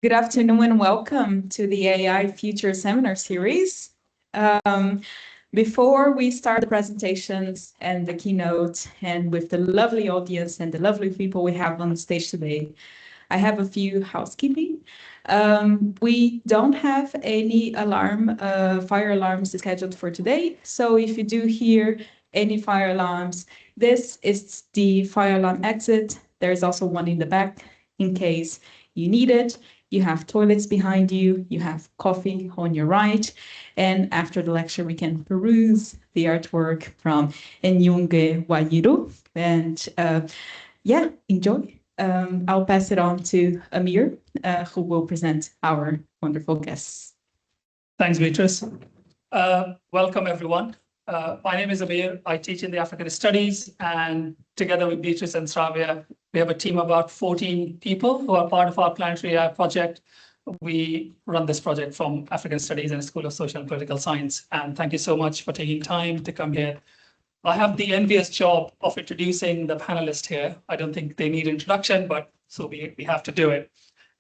Good afternoon and welcome to the AI Future Seminar Series. Before we start the presentations and the keynote, and with the lovely audience and the lovely people we have on the stage today, I have a few housekeeping. We don't have any fire alarms scheduled for today. So if you do hear any fire alarms, this is the fire alarm exit. There's also one in the back in case you need it. You have toilets behind you, you have coffee on your right, and after the lecture we can peruse the artwork from Enyunge Wayiru. And yeah, enjoy. I'll pass it on to Amir, who will present our wonderful guests. Thanks, Beatrice. Welcome, everyone. My name is Amir. I teach in the African Studies, and together with Beatrice and Sravia, we have a team of about 14 people who are part of our PlanetaryAI project. We run this project from African Studies and School of Social and Political Science. And thank you so much for taking time to come here. I have the envious job of introducing the panelists here. I don't think they need introduction, but so we have to do it.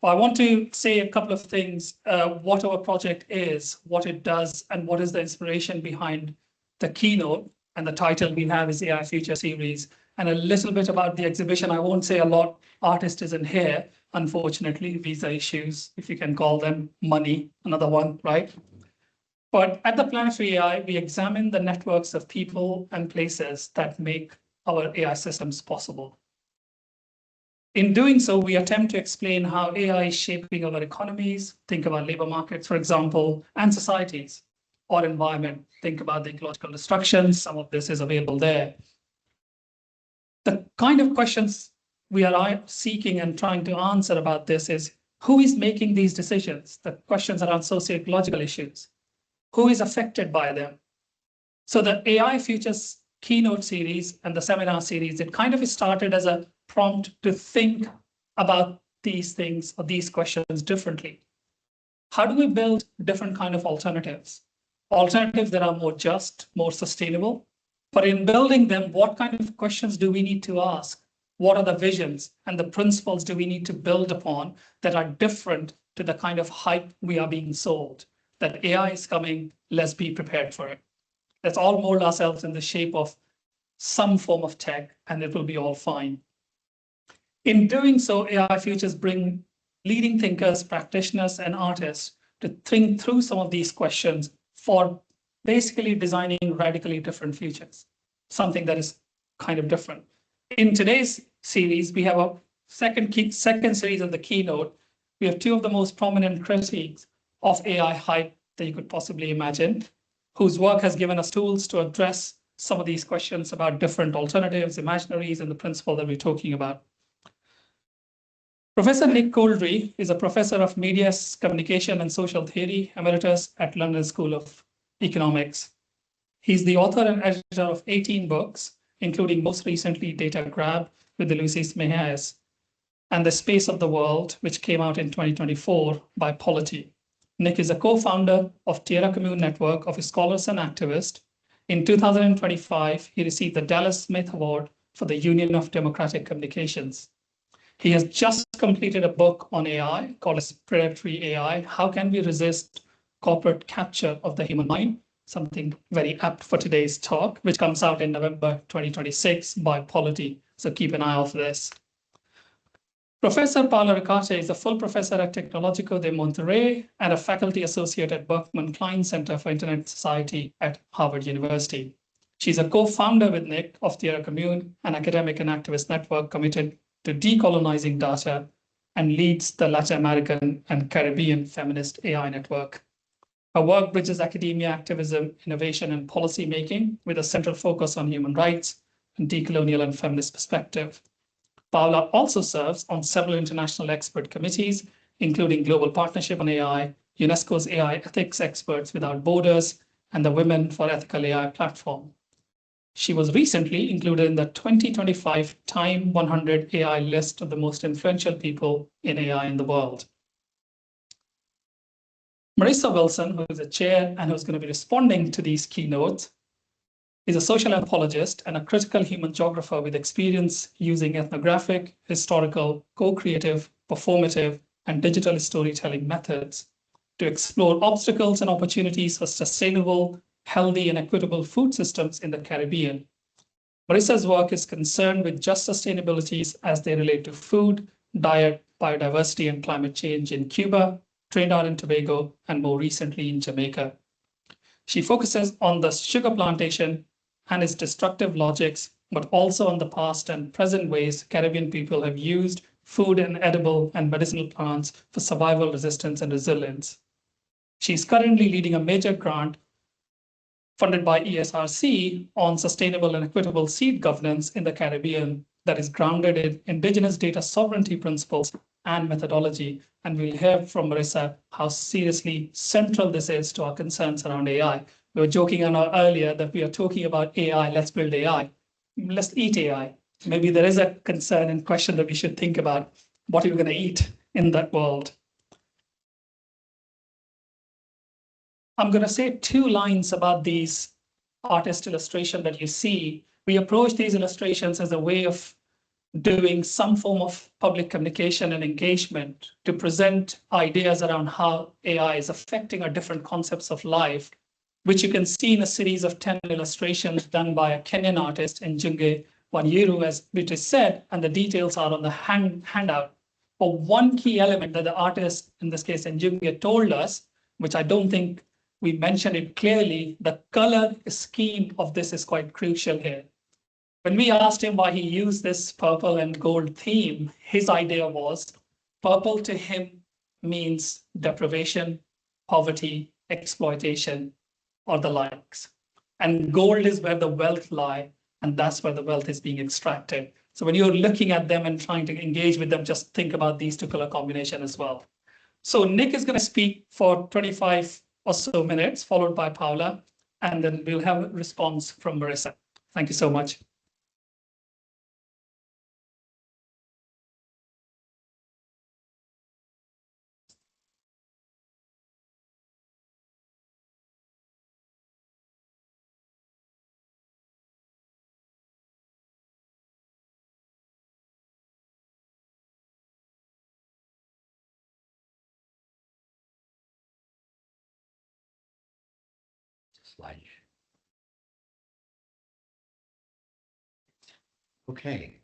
I want to say a couple of things, what our project is, what it does, and what is the inspiration behind the keynote. And the title we have is AI Future Series, and a little bit about the exhibition. I won't say a lot. Artist isn't here, unfortunately, visa issues, if you can call them, money, another one, right? But at the PlanetaryAI, we examine the networks of people and places that make our AI systems possible. In doing so, we attempt to explain how AI is shaping our economies, think about labor markets, for example, and societies or environment. Think about the ecological destruction. Some of this is available there. The kind of questions we are seeking and trying to answer about this is, who is making these decisions? The questions around socio-ecological issues. Who is affected by them? So the AI Futures keynote series and the seminar series, it kind of started as a prompt to think about these things or these questions differently. How do we build different kind of alternatives? Alternatives that are more just, more sustainable. But in building them, what kind of questions do we need to ask? What are the visions and the principles do we need to build upon that are different to the kind of hype we are being sold? That AI is coming, let's be prepared for it. Let's all mold ourselves in the shape of some form of tech, and it will be all fine. In doing so, AI Futures bring leading thinkers, practitioners, and artists to think through some of these questions for basically designing radically different futures, something that is kind of different. In today's series, we have a second series of the keynote. We have two of the most prominent critiques of AI hype that you could possibly imagine, whose work has given us tools to address some of these questions about different alternatives, imaginaries, and the principle that we're talking about. Professor Nick Couldry is a professor of media, communication, and social theory, emeritus at London School of Economics. He's the author and editor of 18 books, including most recently Data Grab with Ulises Mejias, and The Space of the World, which came out in 2024 by Polity. Nick is a co-founder of Tierra Comune Network of Scholars and Activists. In 2025, he received the Dallas Smith Award for the Union of Democratic Communications. He has just completed a book on AI called PlanetaryAI, How Can We Resist Corporate Capture of the Human Mind? Something very apt for today's talk, which comes out in November 2026 by Polity. So keep an eye out for this. Professor Paola Ricaurte is a full professor at Tecnológico de Monterrey and a faculty associate at Berkman Klein Center for Internet Society at Harvard University. She's a co-founder with Nick of Tierra Comune, an academic and activist network committed to decolonizing data, and leads the Latin American and Caribbean Feminist AI Network. Her work bridges academia, activism, innovation, and policy making with a central focus on human rights and decolonial and feminist perspective. Paola also serves on several international expert committees, including Global Partnership on AI, UNESCO's AI Ethics Experts Without Borders, and the Women for Ethical AI platform. She was recently included in the 2025 Time 100 AI list of the most influential people in AI in the world. Marissa Wilson, who is a chair and who's going to be responding to these keynotes, is a social anthropologist and a critical human geographer with experience using ethnographic, historical, co-creative, performative, and digital storytelling methods to explore obstacles and opportunities for sustainable, healthy, and equitable food systems in the Caribbean. Marissa's work is concerned with just sustainabilities as they relate to food, diet, biodiversity, and climate change in Cuba, Trinidad and Tobago, and more recently in Jamaica. She focuses on the sugar plantation and its destructive logics, but also on the past and present ways Caribbean people have used food and edible and medicinal plants for survival, resistance, and resilience. She's currently leading a major grant funded by ESRC on sustainable and equitable seed governance in the Caribbean that is grounded in indigenous data sovereignty principles and methodology. And we'll hear from Marissa how seriously central this is to our concerns around AI. We were joking earlier that we are talking about AI, let's build AI, let's eat AI. Maybe there is a concern and question that we should think about what are we going to eat in that world. I'm going to say 2 lines about these artist illustration that you see. We approach these illustrations as a way of doing some form of public communication and engagement to present ideas around how AI is affecting our different concepts of life, which you can see in a series of 10 illustrations done by a Kenyan artist, Njunge Wanjiru, as Beatrice said, and the details are on the handout. But one key element that the artist, in this case Njunge, told us, which I don't think we mentioned it clearly, the color scheme of this is quite crucial here. When we asked him why he used this purple and gold theme, his idea was purple to him means deprivation, poverty, exploitation, or the likes. And gold is where the wealth lie, and that's where the wealth is being extracted. So when you're looking at them and trying to engage with them, just think about these 2 color combination as well. So Nick is going to speak for 25 or so minutes, followed by Paola, and then we'll have a response from Marissa. Thank you so much. Slide. Okay.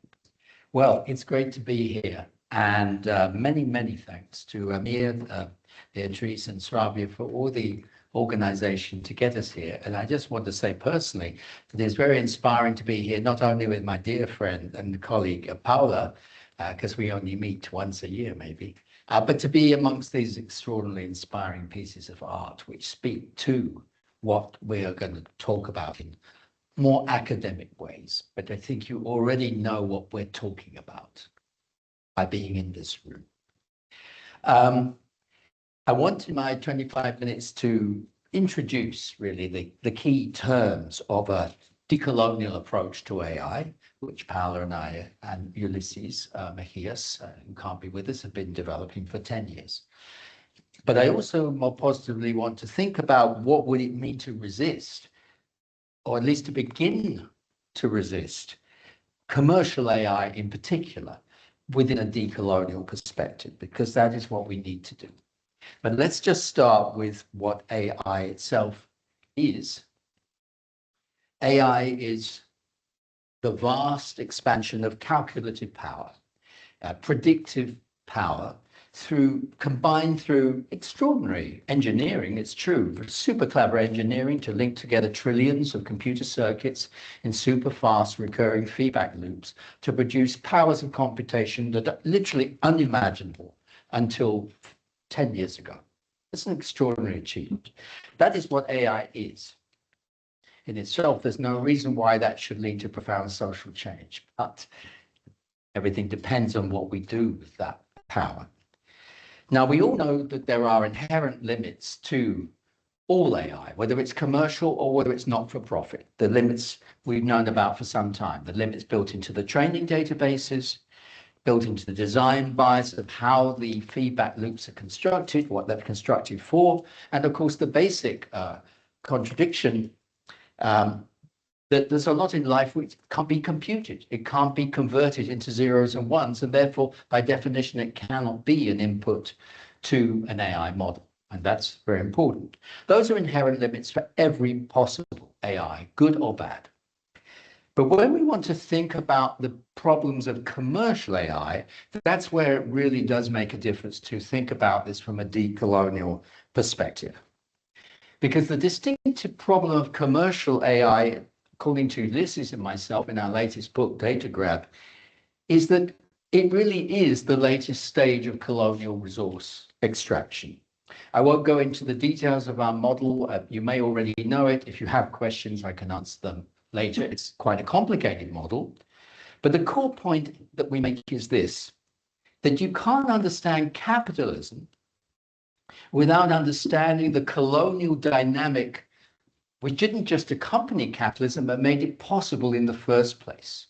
Well, it's great to be here, and many thanks to Amir, Beatrice, and Sravia for all the organization to get us here. And I just want to say personally that it's very inspiring to be here, not only with my dear friend and colleague Paola, because we only meet once a year maybe, but to be amongst these extraordinarily inspiring pieces of art which speak to what we are going to talk about in more academic ways. But I think you already know what we're talking about by being in this room. I wanted my 25 minutes to introduce really the key terms of a decolonial approach to AI, which Paola and I and Ulises Mejias, who can't be with us, have been developing for 10 years. But I also more positively want to think about what would it mean to resist, or at least to begin to resist, commercial AI in particular, within a decolonial perspective, because that is what we need to do. But let's just start with what AI itself is. AI is the vast expansion of calculative power, predictive power, combined through extraordinary engineering. It's true, super clever engineering to link together trillions of computer circuits in super fast recurring feedback loops to produce powers of computation that are literally unimaginable until 10 years ago. It's an extraordinary achievement. That is what AI is. In itself, there's no reason why that should lead to profound social change, but everything depends on what we do with that power. Now, we all know that there are inherent limits to all AI, whether it's commercial or whether it's not for profit. The limits we've known about for some time, the limits built into the training databases, built into the design bias of how the feedback loops are constructed, what they're constructed for, and of course the basic contradiction that there's a lot in life which can't be computed. It can't be converted into zeros and ones, and therefore, by definition, it cannot be an input to an AI model. And that's very important. Those are inherent limits for every possible AI, good or bad. But when we want to think about the problems of commercial AI, that's where it really does make a difference to think about this from a decolonial perspective. Because the distinctive problem of commercial AI, according to Ulises and myself in our latest book, Data Grab, is that it really is the latest stage of colonial resource extraction. I won't go into the details of our model. You may already know it. If you have questions, I can answer them later. It's quite a complicated model. But the core point that we make is this, that you can't understand capitalism without understanding the colonial dynamic which didn't just accompany capitalism, but made it possible in the first place.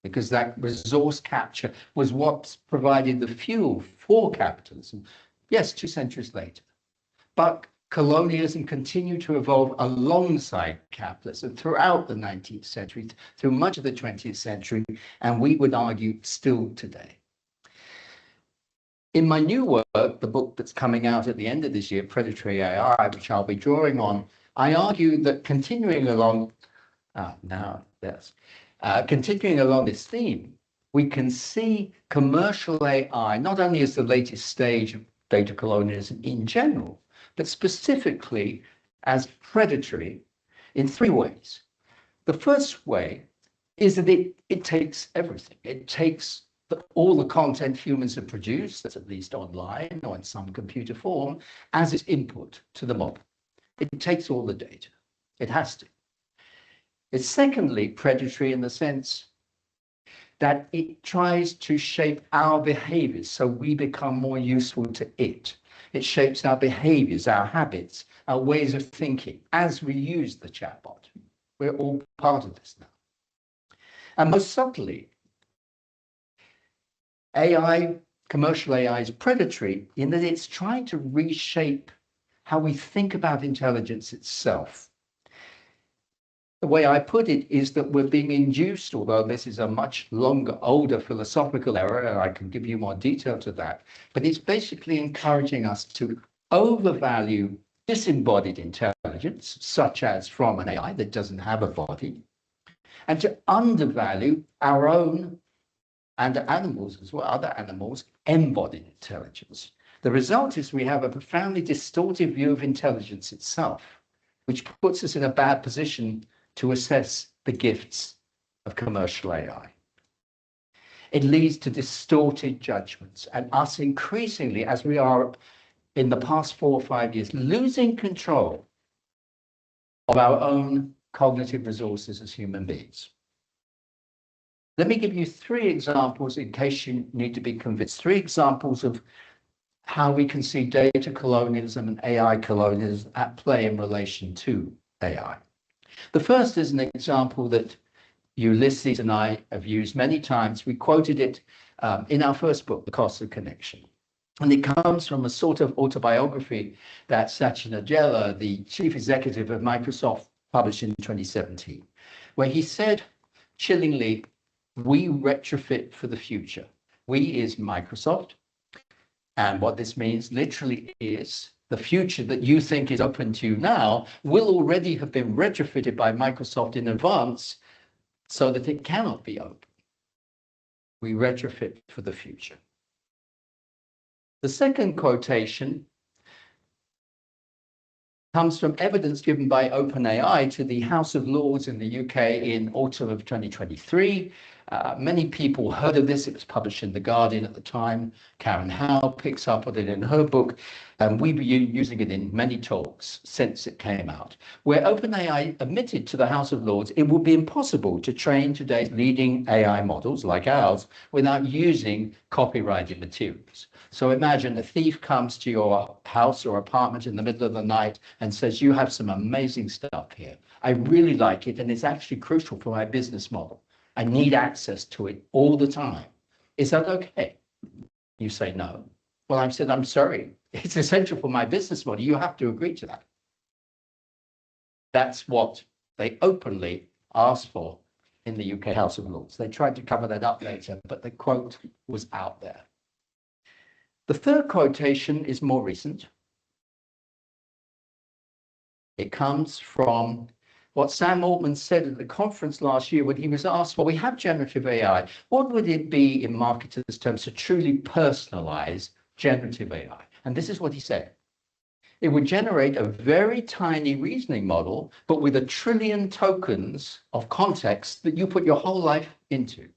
Because that resource capture was what provided the fuel for capitalism. Yes, 2 centuries later. But colonialism continued to evolve alongside capitalism throughout the 19th century, through much of the 20th century, and we would argue still today. In my new work, the book that's coming out at the end of this year, PlanetaryAI, which I'll be drawing on, I argue that continuing along this theme, we can see commercial AI not only as the latest stage of data colonialism in general, but specifically as predatory in 3 ways. The first way is that it takes everything. It takes all the content humans have produced, that's at least online or in some computer form, as its input to the model. It takes all the data. It has to. It's secondly predatory in the sense that it tries to shape our behaviors so we become more useful to it. It shapes our behaviors, our habits, our ways of thinking as we use the chatbot. We're all part of this now. And most subtly, AI, commercial AI is predatory in that it's trying to reshape how we think about intelligence itself. The way I put it is that we're being induced, although this is a much longer, older philosophical error, and I can give you more detail to that, but it's basically encouraging us to overvalue disembodied intelligence, such as from an AI that doesn't have a body, and to undervalue our own and animals as well, other animals, embodied intelligence. The result is we have a profoundly distorted view of intelligence itself, which puts us in a bad position to assess the gifts of commercial AI. It leads to distorted judgments and us increasingly, as we are in the past 4 or 5 years, losing control of our own cognitive resources as human beings. Let me give you 3 examples in case you need to be convinced. 3 examples of how we can see data colonialism and AI colonialism at play in relation to AI. The first is an example that Ulises and I have used many times. We quoted it in our first book, The Cost of Connection. And it comes from a sort of autobiography that Satya Nadella, the chief executive of Microsoft, published in 2017, where he said, chillingly, we retrofit for the future. We is Microsoft. And what this means literally is the future that you think is open to you now will already have been retrofitted by Microsoft in advance so that it cannot be open. We retrofit for the future. The second quotation comes from evidence given by OpenAI to the House of Lords in the UK in autumn of 2023. Many people heard of this. It was published in The Guardian at the time. Karen Howe picks up on it in her book, and we've been using it in many talks since it came out, where OpenAI admitted to the House of Lords it would be impossible to train today's leading AI models like ours without using copyrighted materials. So imagine a thief comes to your house or apartment in the middle of the night and says, you have some amazing stuff here. I really like it, and it's actually crucial for my business model. I need access to it all the time. Is that okay? You say no. Well, I said, I'm sorry. It's essential for my business model. You have to agree to that. That's what they openly asked for in the UK House of Lords. They tried to cover that up later, but the quote was out there. The third quotation is more recent. It comes from what Sam Altman said at the conference last year when he was asked, well, we have generative AI. What would it be in marketers' terms to truly personalize generative AI? And this is what he said. It would generate a very tiny reasoning model, but with 1 trillion tokens of context that you put your whole life into.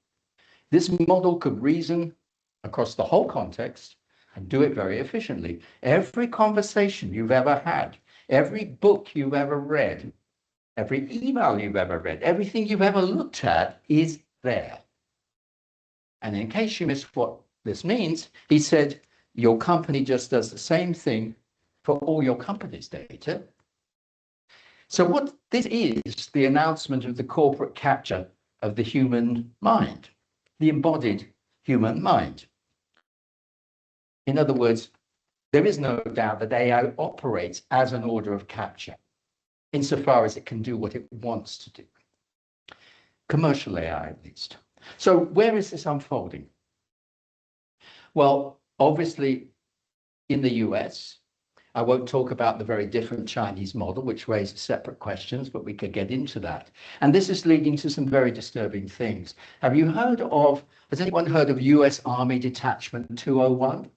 This model could reason across the whole context and do it very efficiently. Every conversation you've ever had, every book you've ever read, every email you've ever read, everything you've ever looked at is there. And in case you missed what this means, he said, your company just does the same thing for all your company's data. So what this is the announcement of the corporate capture of the human mind, the embodied human mind. In other words, there is no doubt that AI operates as an order of capture, insofar as it can do what it wants to do. Commercial AI, at least. So where is this unfolding? Well, obviously, in the US, I won't talk about the very different Chinese model, which raises separate questions, but we could get into that. And this is leading to some very disturbing things. Has anyone heard of US Army Detachment 201?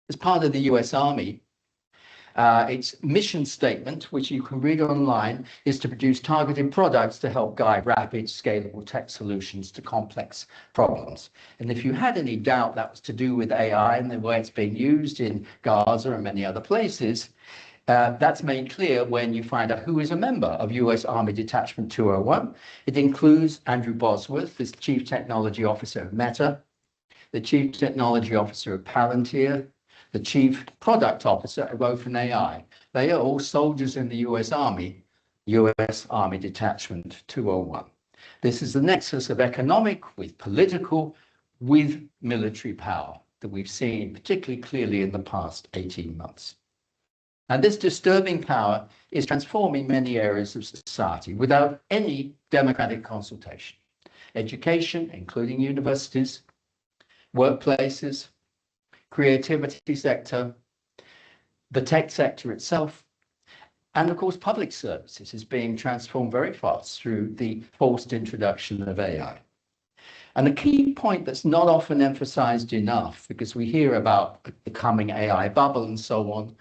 As part of the US Army, its mission statement, which you can read online, is to produce targeted products to help guide rapid, scalable tech solutions to complex problems. And if you had any doubt that was to do with AI and the way it's being used in Gaza and many other places, that's made clear when you find out who is a member of US Army Detachment 201. It includes Andrew Bosworth, the Chief Technology Officer of Meta, the Chief Technology Officer of Palantir, the Chief Product Officer of OpenAI. They are all soldiers in the US Army Detachment 201. This is the nexus of economic with political with military power that we've seen particularly clearly in the past 18 months. And this disturbing power is transforming many areas of society without any democratic consultation. Education, including universities, workplaces, creativity sector, the tech sector itself, and of course public services is being transformed very fast through the forced introduction of AI. And a key point that's not often emphasized enough, because we hear about the coming AI bubble and so on,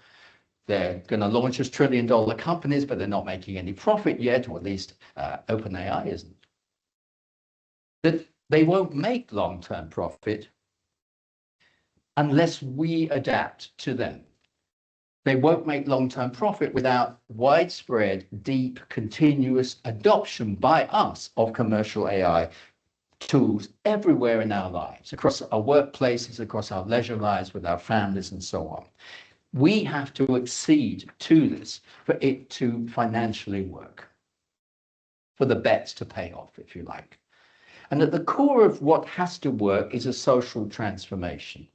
they're going to launch as trillion-dollar companies, but they're not making any profit yet, or at least OpenAI isn't. That they won't make long-term profit unless we adapt to them. They won't make long-term profit without widespread, deep, continuous adoption by us of commercial AI tools everywhere in our lives, across our workplaces, across our leisure lives, with our families, and so on. We have to accede to this for it to financially work, for the bets to pay off, if you like. And at the core of what has to work is a social transformation.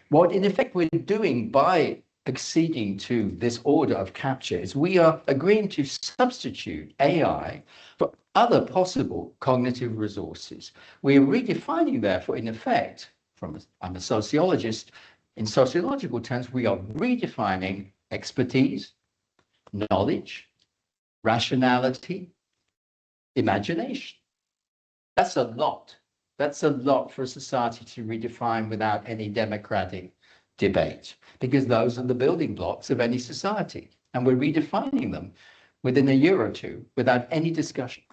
What in effect we're doing by acceding to this order of capture is we are agreeing to substitute AI for other possible cognitive resources. We're redefining, therefore, in effect, I'm a sociologist, in sociological terms, we are redefining expertise, knowledge, rationality, imagination. That's a lot. That's a lot for a society to redefine without any democratic debate, because those are the building blocks of any society. And we're redefining them within a year or two without any discussion.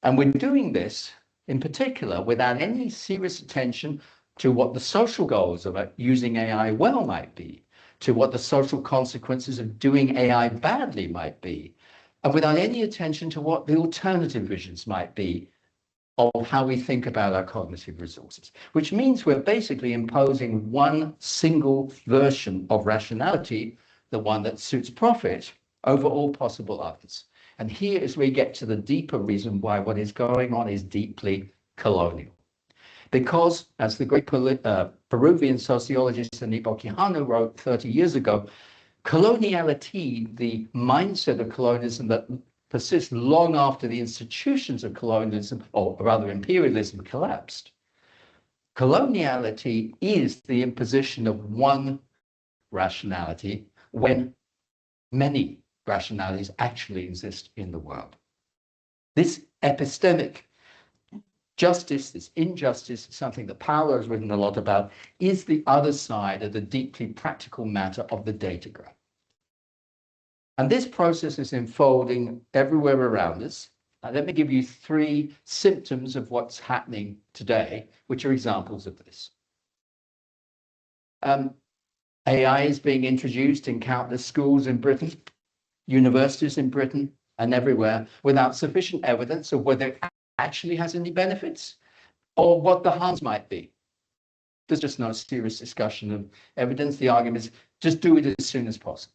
And we're doing this in particular without any serious attention to what the social goals of using AI well might be, to what the social consequences of doing AI badly might be, and without any attention to what the alternative visions might be of how we think about our cognitive resources, which means we're basically imposing one single version of rationality, the one that suits profit, over all possible others. And here is where we get to the deeper reason why what is going on is deeply colonial. Because, as the great Peruvian sociologist Quijano wrote 30 years ago, coloniality, the mindset of colonialism that persists long after the institutions of colonialism, or rather imperialism, collapsed. Coloniality is the imposition of one rationality when many rationalities actually exist in the world. This epistemic justice, this injustice, something that Paola has written a lot about, is the other side of the deeply practical matter of the data graph. And this process is unfolding everywhere around us. Let me give you 3 symptoms of what's happening today, which are examples of this. AI is being introduced in countless schools in Britain, universities in Britain, and everywhere without sufficient evidence of whether it actually has any benefits or what the harms might be. There's just no serious discussion of evidence. The argument is just do it as soon as possible.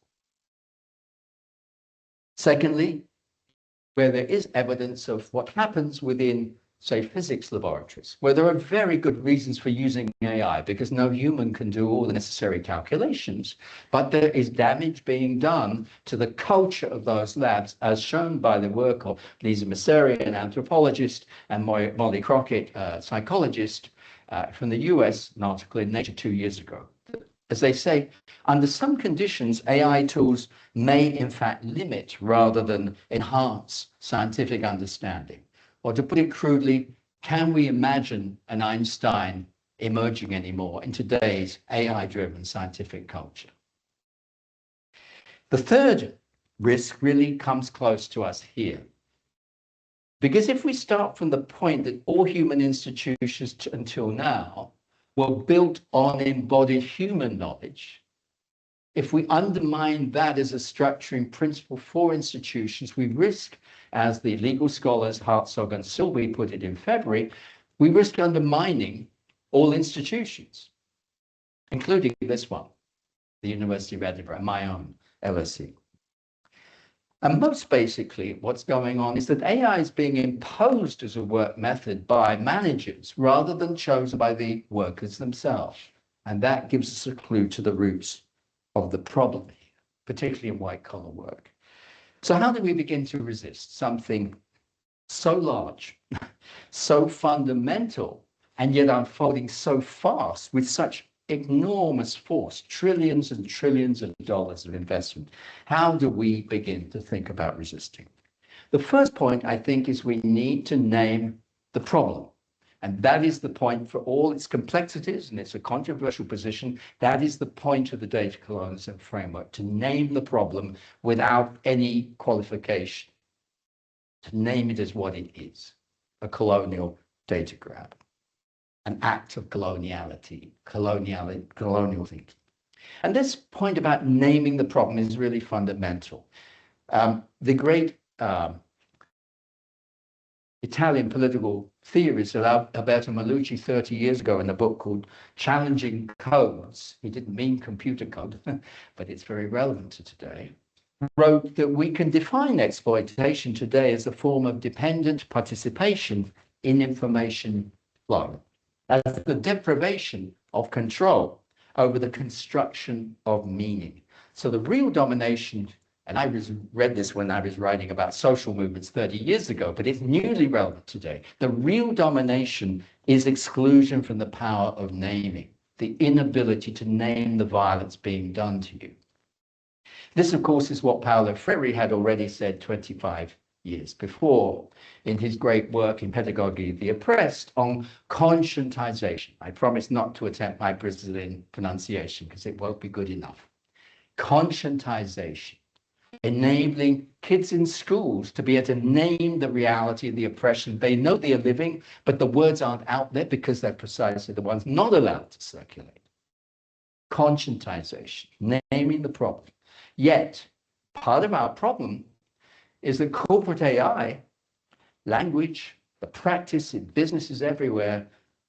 Secondly, where there is evidence of what happens within, say, physics laboratories, where there are very good reasons for using AI because no human can do all the necessary calculations, but there is damage being done to the culture of those labs, as shown by the work of Ulises Mejias, an anthropologist, and Molly Crockett, a psychologist from the US, an article in Nature 2 years ago. As they say, under some conditions, AI tools may in fact limit rather than enhance scientific understanding. Or to put it crudely, can we imagine an Einstein emerging anymore in today's AI-driven scientific culture? The third risk really comes close to us here. Because if we start from the point that all human institutions until now were built on embodied human knowledge, if we undermine that as a structuring principle for institutions, we risk, as the legal scholars Hartzog and Silby put it in February, we risk undermining all institutions, including this one, the University of Edinburgh, my own LSE. And most basically, what's going on is that AI is being imposed as a work method by managers rather than chosen by the workers themselves. And that gives us a clue to the roots of the problem here, particularly in white-collar work. So how do we begin to resist something so large, so fundamental, and yet unfolding so fast with such enormous force, trillions and trillions of dollars of investment? How do we begin to think about resisting? The first point, I think, is we need to name the problem. And that is the point for all its complexities, and it's a controversial position. That is the point of the data colonialism framework, to name the problem without any qualification, to name it as what it is, a colonial data grab, an act of coloniality, colonial thinking. And this point about naming the problem is really fundamental. The great Italian political theorist Alberto Malucci 30 years ago in a book called Challenging Codes, he didn't mean computer code, but it's very relevant to today, wrote that we can define exploitation today as a form of dependent participation in information flow, as the deprivation of control over the construction of meaning. So the real domination, and I read this when I was writing about social movements 30 years ago, but it's newly relevant today. The real domination is exclusion from the power of naming, the inability to name the violence being done to you. This, of course, is what Paulo Freire had already said 25 years before in his great work in Pedagogy of the Oppressed on conscientization. I promise not to attempt my Brazilian pronunciation because it won't be good enough. Conscientization. Enabling kids in schools to be able to name the reality of the oppression. They know they are living, but the words aren't out there because they're precisely the ones not allowed to circulate. Conscientization, naming the problem. Yet, part of our problem is that corporate AI, language, the practice in businesses everywhere,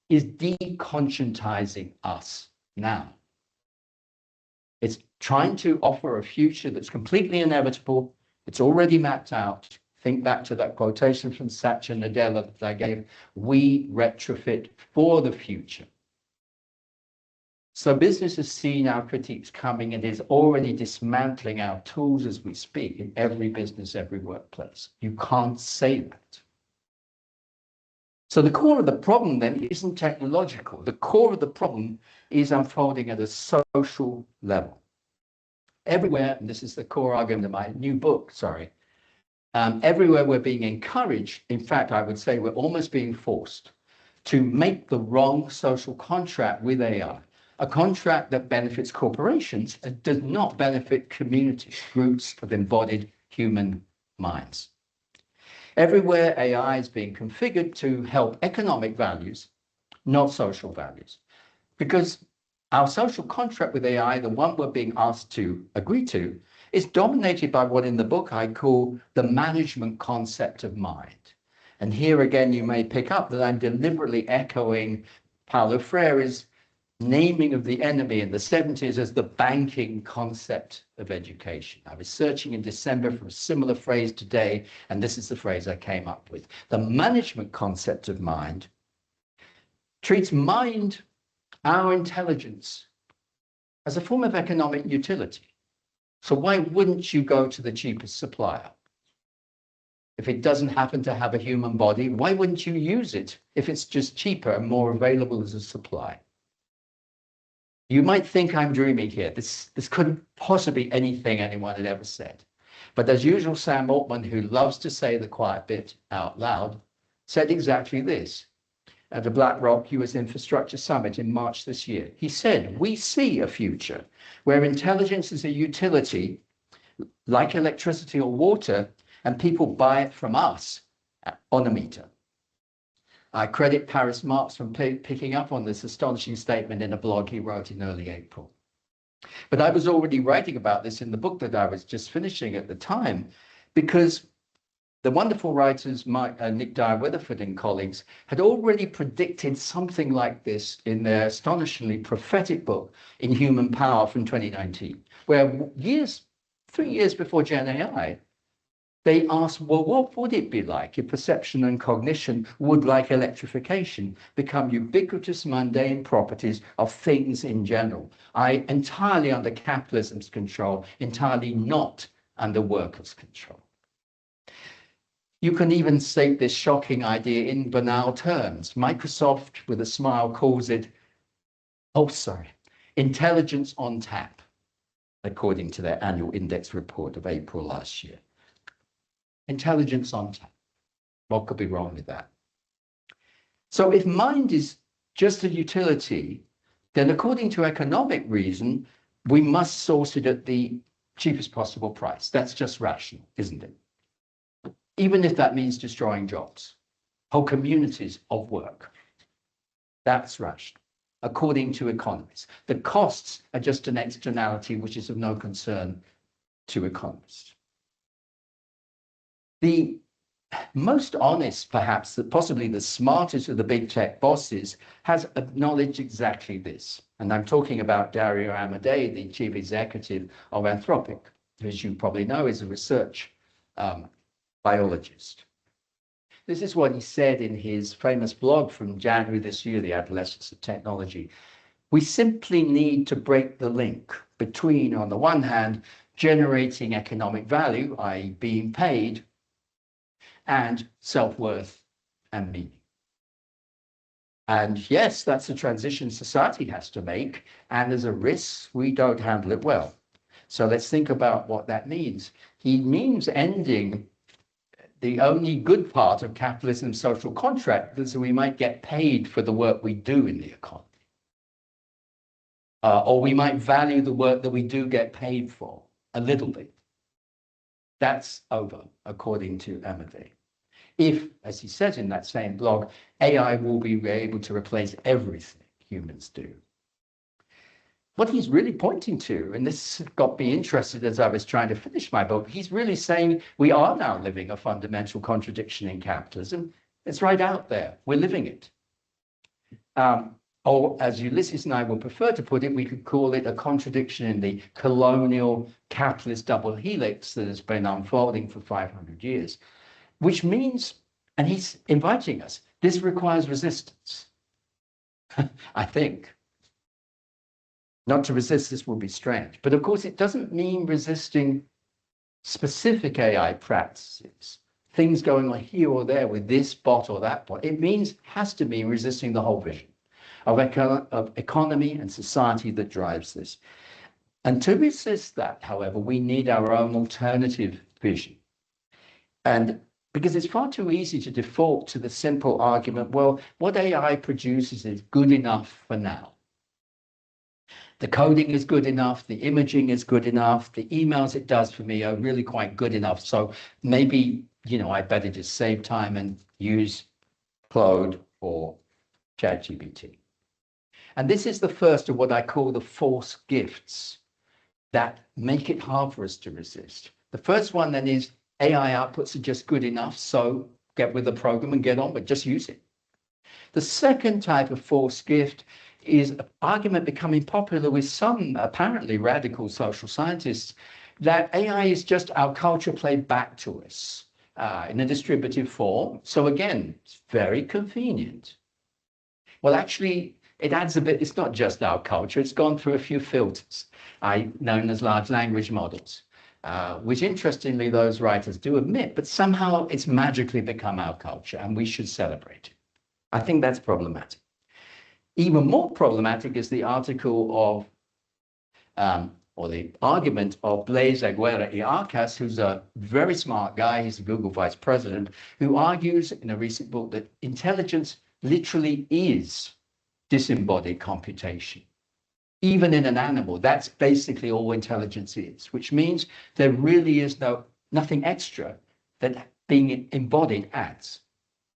is deconscientizing us now. It's trying to offer a future that's completely inevitable. It's already mapped out. Think back to that quotation from Satya Nadella that I gave. We retrofit for the future. So business has seen our critiques coming and is already dismantling our tools as we speak in every business, every workplace. You can't say that. So the core of the problem then isn't technological. The core of the problem is unfolding at a social level. Everywhere, and this is the core argument of my new book, everywhere we're being encouraged, in fact, I would say we're almost being forced to make the wrong social contract with AI, a contract that benefits corporations and does not benefit communities, groups of embodied human minds. Everywhere AI is being configured to help economic values, not social values, because our social contract with AI, the one we're being asked to agree to, is dominated by what in the book I call the management concept of mind. And here again, you may pick up that I'm deliberately echoing Paulo Freire's naming of the enemy in the 70s as the banking concept of education. I was searching in December for a similar phrase today, and this is the phrase I came up with. The management concept of mind treats mind, our intelligence, as a form of economic utility. So why wouldn't you go to the cheapest supplier? If it doesn't happen to have a human body, why wouldn't you use it if it's just cheaper and more available as a supply? You might think I'm dreaming here. This couldn't possibly be anything anyone had ever said. But as usual, Sam Altman, who loves to say the quiet bit out loud, said exactly this at the BlackRock US Infrastructure Summit in March this year. He said, we see a future where intelligence is a utility like electricity or water, and people buy it from us on a meter. I credit Paris Marx for picking up on this astonishing statement in a blog he wrote in early April. But I was already writing about this in the book that I was just finishing at the time, because the wonderful writers Nick Dyer-Weatherford and colleagues had already predicted something like this in their astonishingly prophetic book, In Human Power from 2019, where 3 years before Gen AI, they asked, well, what would it be like if perception and cognition would, like electrification, become ubiquitous, mundane properties of things in general? Entirely under capitalism's control, entirely not under workers' control. You can even state this shocking idea in banal terms. Microsoft, with a smile, calls it, intelligence on tap, according to their annual index report of April last year. Intelligence on tap. What could be wrong with that? So if mind is just a utility, then according to economic reason, we must source it at the cheapest possible price. That's just rational, isn't it? Even if that means destroying jobs, whole communities of work. That's rational, according to economists. The costs are just an externality which is of no concern to economists. The most honest, perhaps, possibly the smartest of the big tech bosses has acknowledged exactly this. And I'm talking about Dario Amodei, the chief executive of Anthropic, who, as you probably know, is a research biologist. This is what he said in his famous blog from January this year, The Adolescence of Technology. We simply need to break the link between, on the one hand, generating economic value, i.e. being paid, and self-worth and meaning. And yes, that's a transition society has to make, and as a risk, we don't handle it well. So let's think about what that means. He means ending the only good part of capitalism's social contract is that we might get paid for the work we do in the economy. Or we might value the work that we do get paid for a little bit. That's over, according to Amodei. If, as he says in that same blog, AI will be able to replace everything humans do. What he's really pointing to, and this got me interested as I was trying to finish my book, he's really saying we are now living a fundamental contradiction in capitalism. It's right out there. We're living it. Or as Ulises and I would prefer to put it, we could call it a contradiction in the colonial capitalist double helix that has been unfolding for 500 years, which means, and he's inviting us, this requires resistance, I think. Not to resist this would be strange. But of course, it doesn't mean resisting specific AI practices, things going on here or there with this bot or that bot. It has to mean resisting the whole vision of economy and society that drives this. And to resist that, however, we need our own alternative vision. And because it's far too easy to default to the simple argument, well, what AI produces is good enough for now. The coding is good enough, the imaging is good enough, the emails it does for me are really quite good enough. So maybe, I better just save time and use Claude or ChatGPT. And this is the first of what I call the false gifts that make it hard for us to resist. The first one then is AI outputs are just good enough, so get with the program and get on, but just use it. The second type of false gift is an argument becoming popular with some apparently radical social scientists that AI is just our culture played back to us in a distributive form. So again, it's very convenient. Well, actually, it adds a bit. It's not just our culture. It's gone through a few filters, known as large language models, which interestingly, those writers do admit, but somehow it's magically become our culture and we should celebrate it. I think that's problematic. Even more problematic is the article of, or the argument of Blaise Aguirre-Iarcas, who's a very smart guy, he's the Google vice president, who argues in a recent book that intelligence literally is disembodied computation. Even in an animal, that's basically all intelligence is, which means there really is nothing extra that being embodied adds.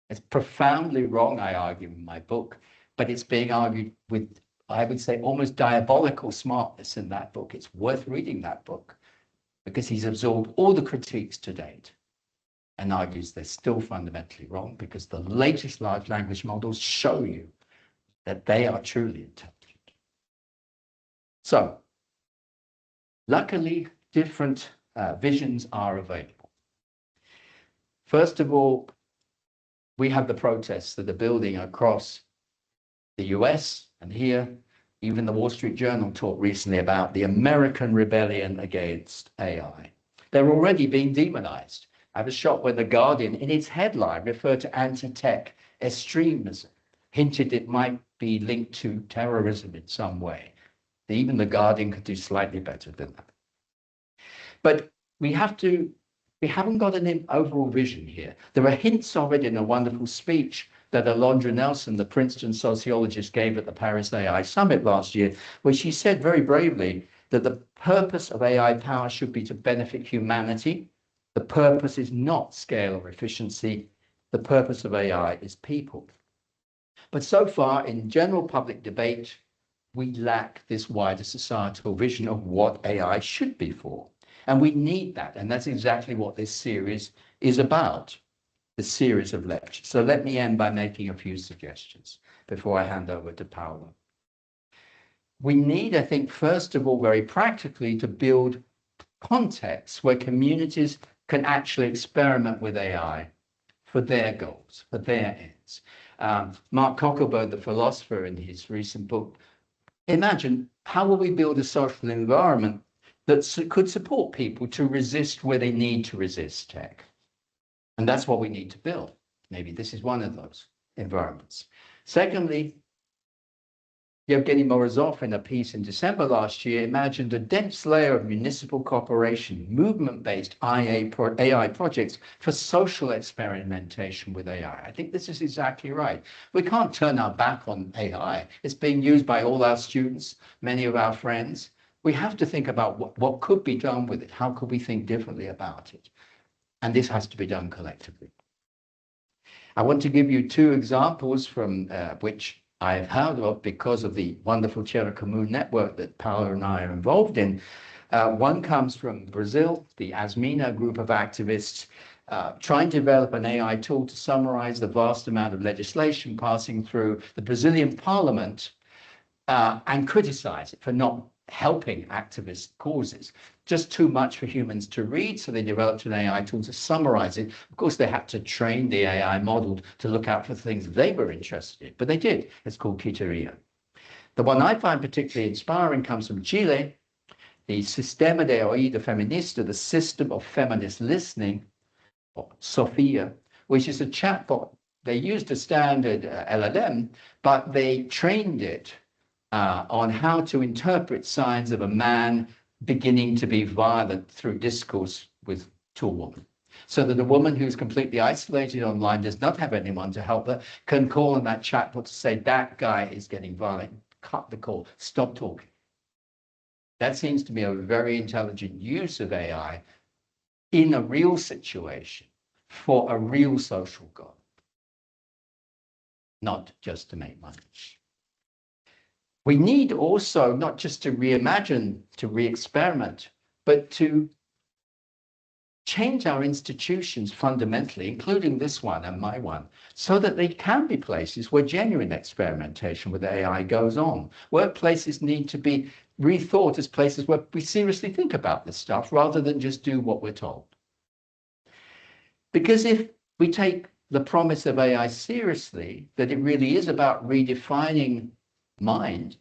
It's profoundly wrong, I argue in my book, but it's being argued with, I would say, almost diabolical smartness in that book. It's worth reading that book because he's absorbed all the critiques to date and argues they're still fundamentally wrong because the latest large language models show you that they are truly intelligent. So, luckily, different visions are available. First of all, we have the protests that are building across the US and here. Even the Wall Street Journal talked recently about the American rebellion against AI. They're already being demonized. I was shocked when The Guardian, in its headline, referred to anti-tech extremism, hinted it might be linked to terrorism in some way. Even The Guardian could do slightly better than that. But we haven't got an overall vision here. There are hints of it in a wonderful speech that Alondra Nelson, the Princeton sociologist, gave at the Paris AI Summit last year, where she said very bravely that the purpose of AI power should be to benefit humanity. The purpose is not scale or efficiency. The purpose of AI is people. But so far, in general public debate, we lack this wider societal vision of what AI should be for. And we need that. And that's exactly what this series is about, the series of lectures. So let me end by making a few suggestions before I hand over to Paola. We need, I think, first of all, very practically, to build contexts where communities can actually experiment with AI for their goals, for their ends. Mark Zuckerberg, the philosopher, in his recent book, imagine how will we build a social environment that could support people to resist where they need to resist tech. And that's what we need to build. Maybe this is one of those environments. Secondly, Yevgeny Morozov, in a piece in December last year, imagined a dense layer of municipal cooperation, movement-based AI projects for social experimentation with AI. I think this is exactly right. We can't turn our back on AI. It's being used by all our students, many of our friends. We have to think about what could be done with it. How could we think differently about it? And this has to be done collectively. I want to give you two examples from which I've heard of because of the wonderful Cheracamu network that Paola and I are involved in. One comes from Brazil, the Asmina group of activists trying to develop an AI tool to summarize the vast amount of legislation passing through the Brazilian parliament and criticize it for not helping activist causes. Just too much for humans to read, so they developed an AI tool to summarize it. Of course, they had to train the AI model to look out for things they were interested in, but they did. It's called Couldry-June. The one I find particularly inspiring comes from Chile, the Sistema de Oído Feminista, the System of Feminist Listening, or SOFIA, which is a chatbot. They used a standard LLM, but they trained it on how to interpret signs of a man beginning to be violent through discourse to a woman. So that a woman who's completely isolated online, does not have anyone to help her, can call on that chatbot to say, that guy is getting violent, cut the call, stop talking. That seems to be a very intelligent use of AI in a real situation for a real social goal, not just to make money. We need also not just to reimagine, to re-experiment, but to change our institutions fundamentally, including this one and my one, so that they can be places where genuine experimentation with AI goes on. Workplaces need to be rethought as places where we seriously think about this stuff rather than just do what we're told. Because if we take the promise of AI seriously, that it really is about redefining mind,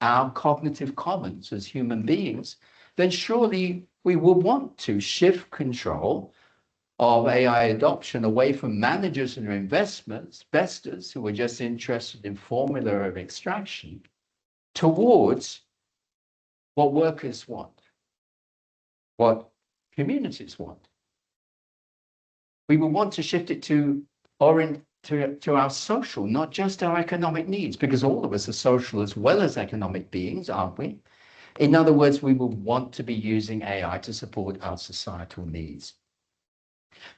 our cognitive commons as human beings, then surely we will want to shift control of AI adoption away from managers and investors who are just interested in formula of extraction towards what workers want, what communities want. We will want to shift it to our social, not just our economic needs, because all of us are social as well as economic beings, aren't we? In other words, we will want to be using AI to support our societal needs.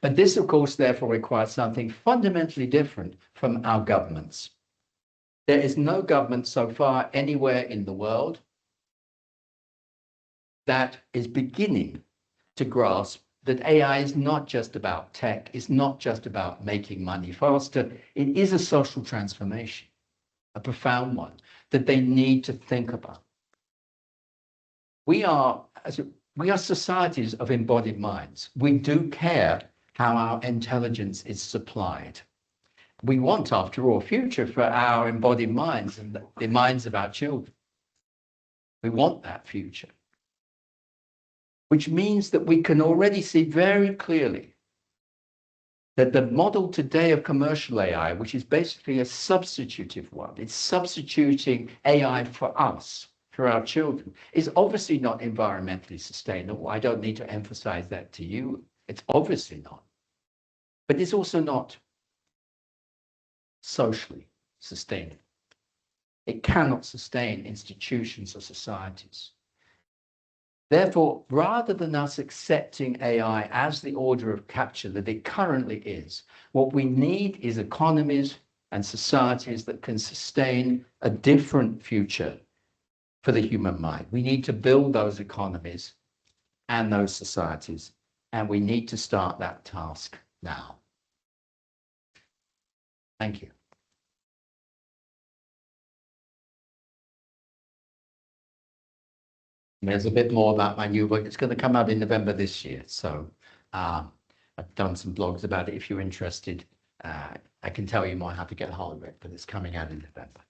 But this, of course, therefore requires something fundamentally different from our governments. There is no government so far anywhere in the world that is beginning to grasp that AI is not just about tech, it's not just about making money faster, it is a social transformation, a profound one, that they need to think about. We are societies of embodied minds. We do care how our intelligence is supplied. We want, after all, a future for our embodied minds and the minds of our children. We want that future. Which means that we can already see very clearly that the model today of commercial AI, which is basically a substitutive one, it's substituting AI for us, for our children, is obviously not environmentally sustainable. I don't need to emphasize that to you. It's obviously not. But it's also not socially sustainable. It cannot sustain institutions or societies. Therefore, rather than us accepting AI as the order of capture that it currently is, what we need is economies and societies that can sustain a different future for the human mind. We need to build those economies and those societies, and we need to start that task now. Thank you. There's a bit more about my new book. It's going to come out in November this year. So I've done some blogs about it. If you're interested, I can tell you more how to get hold of it, but it's coming out in November.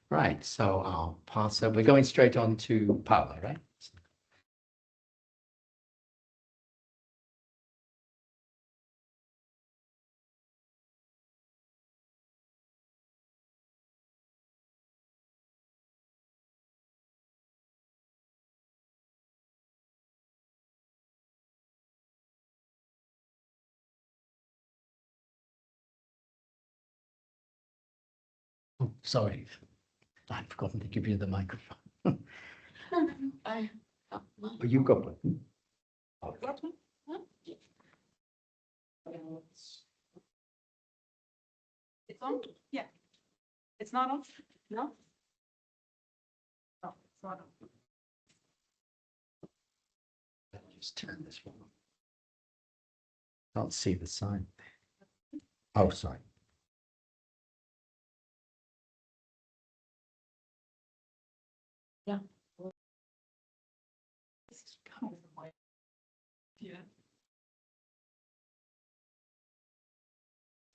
Right, so I'll pass over. We're going straight on to Paola, right? Oh, sorry, I've forgotten to give you the microphone. Oh, you got one. Okay. It's on? Yeah. It's not on? No? Oh, it's not on. Let me just turn this one on. Can't see the sign. Oh, sorry. Yeah. This is kind of my, yeah.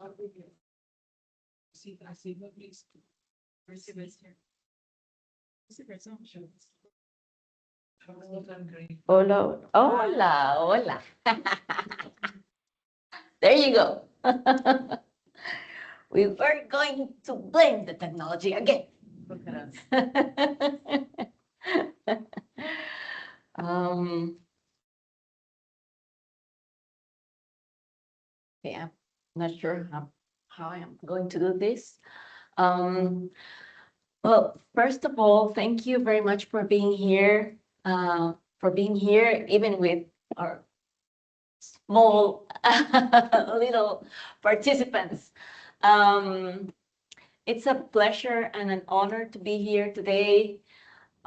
I see that, please. Receive this here. Hola, hola, hola. There you go. We were going to blame the technology again. um, okay, I'm not sure how I am going to do this. Well, first of all, thank you very much for being here, even with our small little participants. It's a pleasure and an honor to be here today.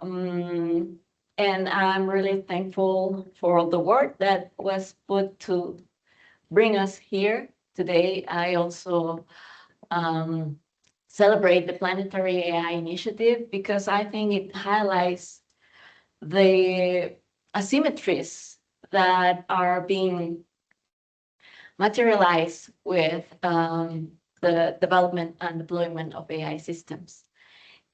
And I'm really thankful for all the work that was put to bring us here today. I also celebrate the Planetary AI initiative because I think it highlights the asymmetries that are being materialized with the development and deployment of AI systems.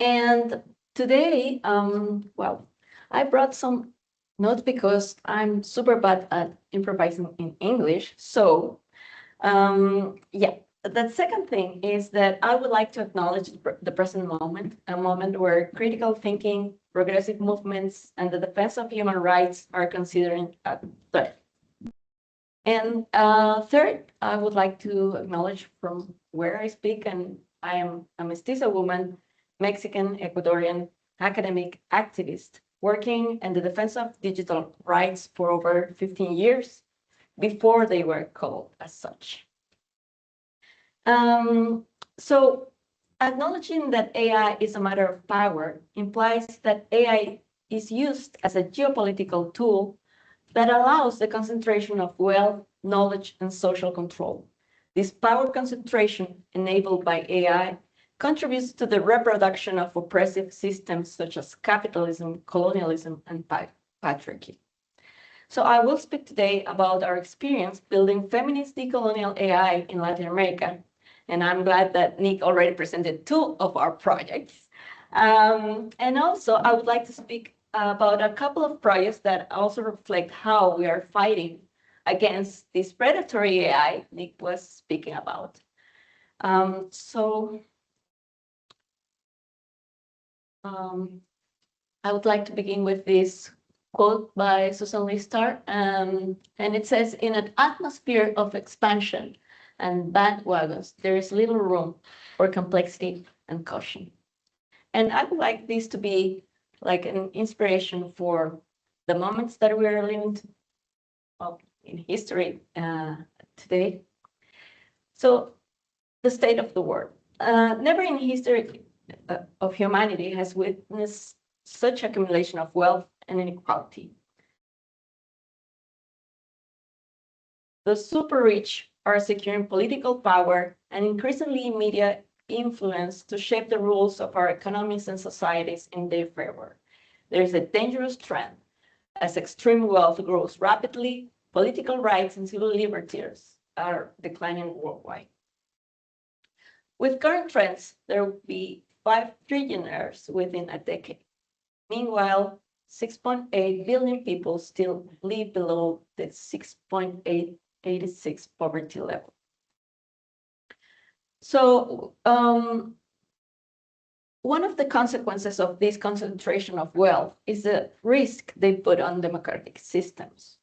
And today, well, I brought some notes because I'm super bad at improvising in English. So, yeah, the second thing is that I would like to acknowledge the present moment, a moment where critical thinking, progressive movements, and the defense of human rights are considered a threat. And third, I would like to acknowledge from where I speak, and I am a mestiza woman, Mexican, Ecuadorian, academic activist, working in the defense of digital rights for over 15 years before they were called as such. So acknowledging that AI is a matter of power implies that AI is used as a geopolitical tool that allows the concentration of wealth, knowledge, and social control. This power concentration enabled by AI contributes to the reproduction of oppressive systems such as capitalism, colonialism, and patriarchy. So I will speak today about our experience building feminist decolonial AI in Latin America. And I'm glad that Nick already presented 2 of our projects. And also, I would like to speak about a couple of projects that also reflect how we are fighting against this predatory AI Nick was speaking about. I would like to begin with this quote by Susan Listar, and it says, "In an atmosphere of expansion and bandwagons, there is little room for complexity and caution." And I would like this to be like an inspiration for the moments that we are living in history today. So the state of the world. Never in history of humanity has witnessed such accumulation of wealth and inequality. The super rich are securing political power and increasingly media influence to shape the rules of our economies and societies in their favor. There is a dangerous trend. As extreme wealth grows rapidly, political rights and civil liberties are declining worldwide. With current trends, there will be 5 trillionaires within a decade. Meanwhile, 6.8 billion people still live below the 6.886 poverty level. So one of the consequences of this concentration of wealth is the risk they put on democratic systems.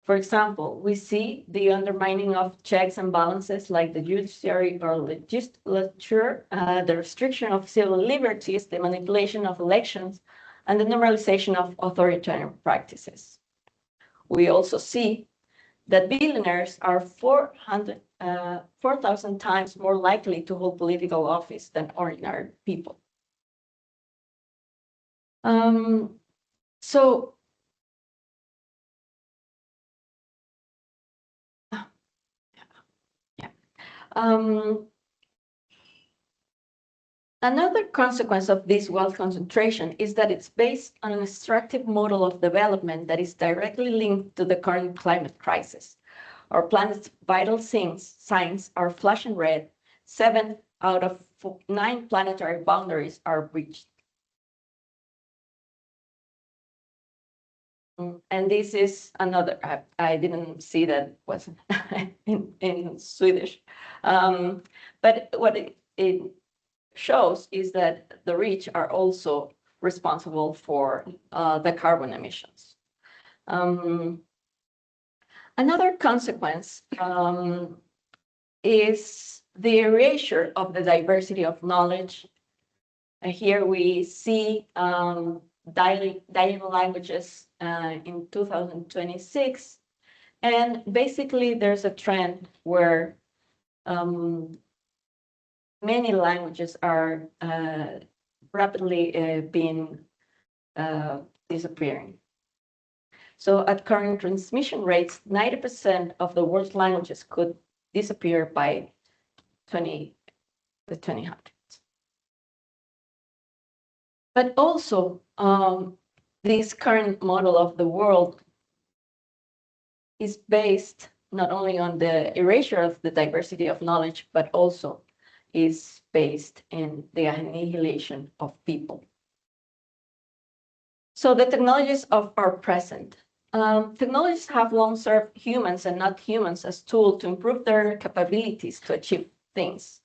For example, we see the undermining of checks and balances like the judiciary or legislature, the restriction of civil liberties, the manipulation of elections, and the normalization of authoritarian practices. We also see that billionaires are 4,000 times more likely to hold political office than ordinary people. Another consequence of this wealth concentration is that it's based on an extractive model of development that is directly linked to the current climate crisis. Our planet's vital signs are flashing red. 7 out of 9 planetary boundaries are breached. And this is another, I didn't see that was in Swedish. But what it shows is that the rich are also responsible for the carbon emissions. Another consequence is the erasure of the diversity of knowledge. Here we see dying languages in 2026. And basically, there's a trend where many languages are rapidly disappearing. So at current transmission rates, 90% of the world's languages could disappear by the 2000s. But also, this current model of the world is based not only on the erasure of the diversity of knowledge, but also is based in the annihilation of people. So the technologies of our present. Technologies have long served humans and not humans as tools to improve their capabilities to achieve things.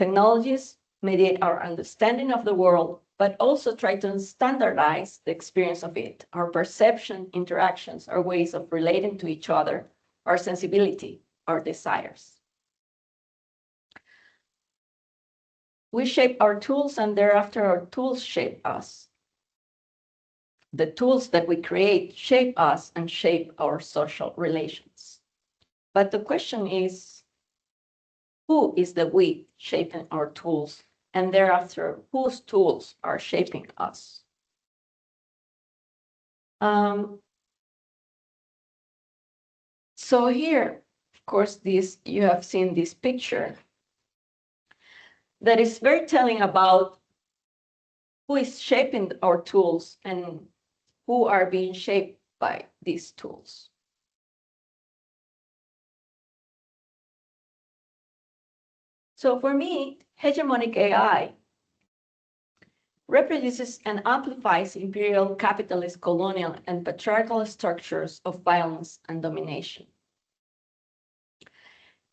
Technologies mediate our understanding of the world, but also try to standardize the experience of it, our perception, interactions, our ways of relating to each other, our sensibility, our desires. We shape our tools, and thereafter our tools shape us. The tools that we create shape us and shape our social relations. But the question is, who is the we shaping our tools? And thereafter, whose tools are shaping us? So here, of course, you have seen this picture that is very telling about who is shaping our tools and who are being shaped by these tools. So for me, hegemonic AI reproduces and amplifies imperial, capitalist, colonial, and patriarchal structures of violence and domination.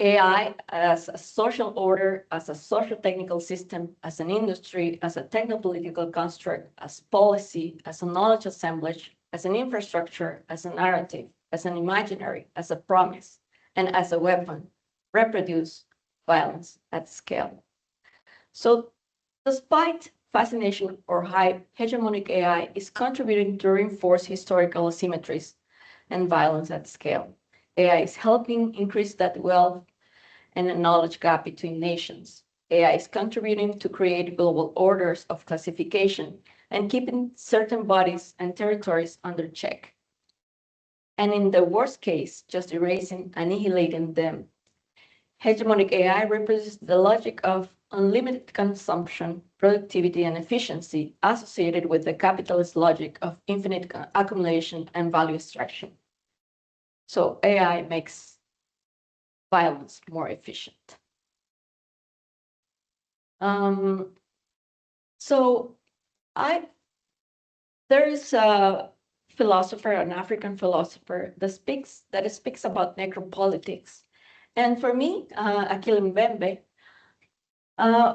AI as a social order, as a social technical system, as an industry, as a technopolitical construct, as policy, as a knowledge assemblage, as an infrastructure, as a narrative, as an imaginary, as a promise, and as a weapon, reproduce violence at scale. So despite fascination or hype, hegemonic AI is contributing to reinforce historical asymmetries and violence at scale. AI is helping increase that wealth and a knowledge gap between nations. AI is contributing to create global orders of classification and keeping certain bodies and territories under check. And in the worst case, just erasing, annihilating them. Hegemonic AI represents the logic of unlimited consumption, productivity, and efficiency associated with the capitalist logic of infinite accumulation and value extraction. So AI makes violence more efficient. There is a philosopher, an African philosopher, that speaks about necropolitics. And for me, Achille Mbembe,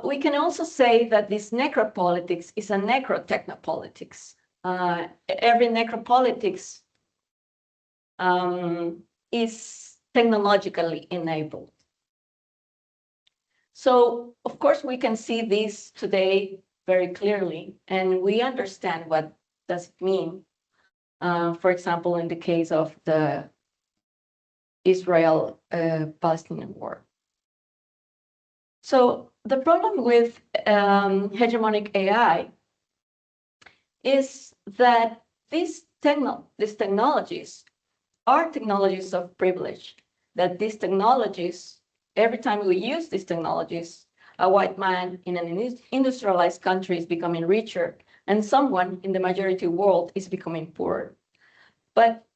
we can also say that this necropolitics is a necro-technopolitics. Every necropolitics is technologically enabled. So, of course, we can see this today very clearly, and we understand what does it mean. For example, in the case of the Israel-Palestinian war. So the problem with hegemonic AI is that these technologies are technologies of privilege, that these technologies, every time we use these technologies, a white man in an industrialized country is becoming richer, and someone in the majority world is becoming poorer. But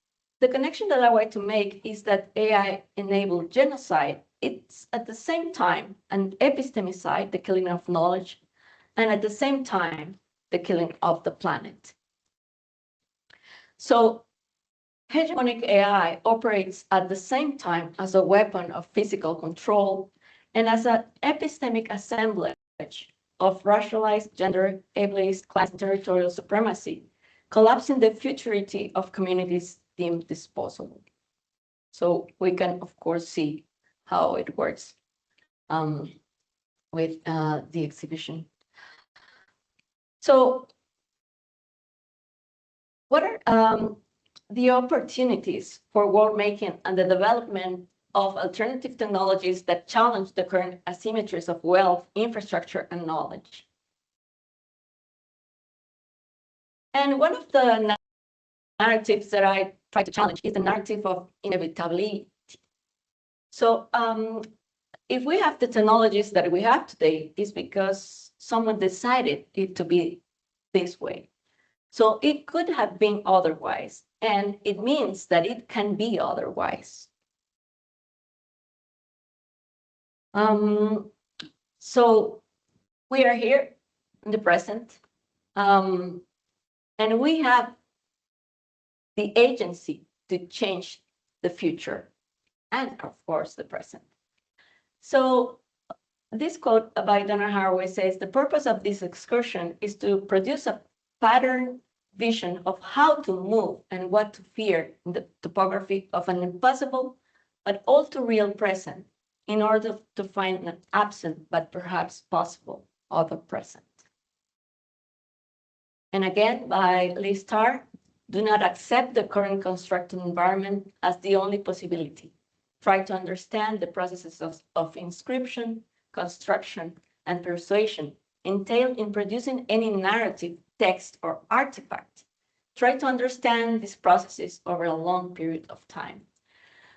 the connection that I want to make is that AI-enabled genocide, it's at the same time an epistemicide, the killing of knowledge, and at the same time, the killing of the planet. So hegemonic AI operates at the same time as a weapon of physical control and as an epistemic assemblage of racialized, gender, ableist, class, and territorial supremacy, collapsing the futurity of communities deemed disposable. So we can, of course, see how it works with the exhibition. So what are the opportunities for world making and the development of alternative technologies that challenge the current asymmetries of wealth, infrastructure, and knowledge? And one of the narratives that I try to challenge is the narrative of inevitability. So if we have the technologies that we have today, it's because someone decided it to be this way. So it could have been otherwise, and it means that it can be otherwise. So we are here in the present, and we have the agency to change the future and, of course, the present. So this quote by Donna Haraway says, the purpose of this excursion is to produce a pattern vision of how to move and what to fear in the topography of an impossible but all too real present in order to find an absent but perhaps possible other present. And again, by Lee Starr, do not accept the current constructed environment as the only possibility. Try to understand the processes of inscription, construction, and persuasion entailed in producing any narrative, text, or artifact. Try to understand these processes over a long period of time.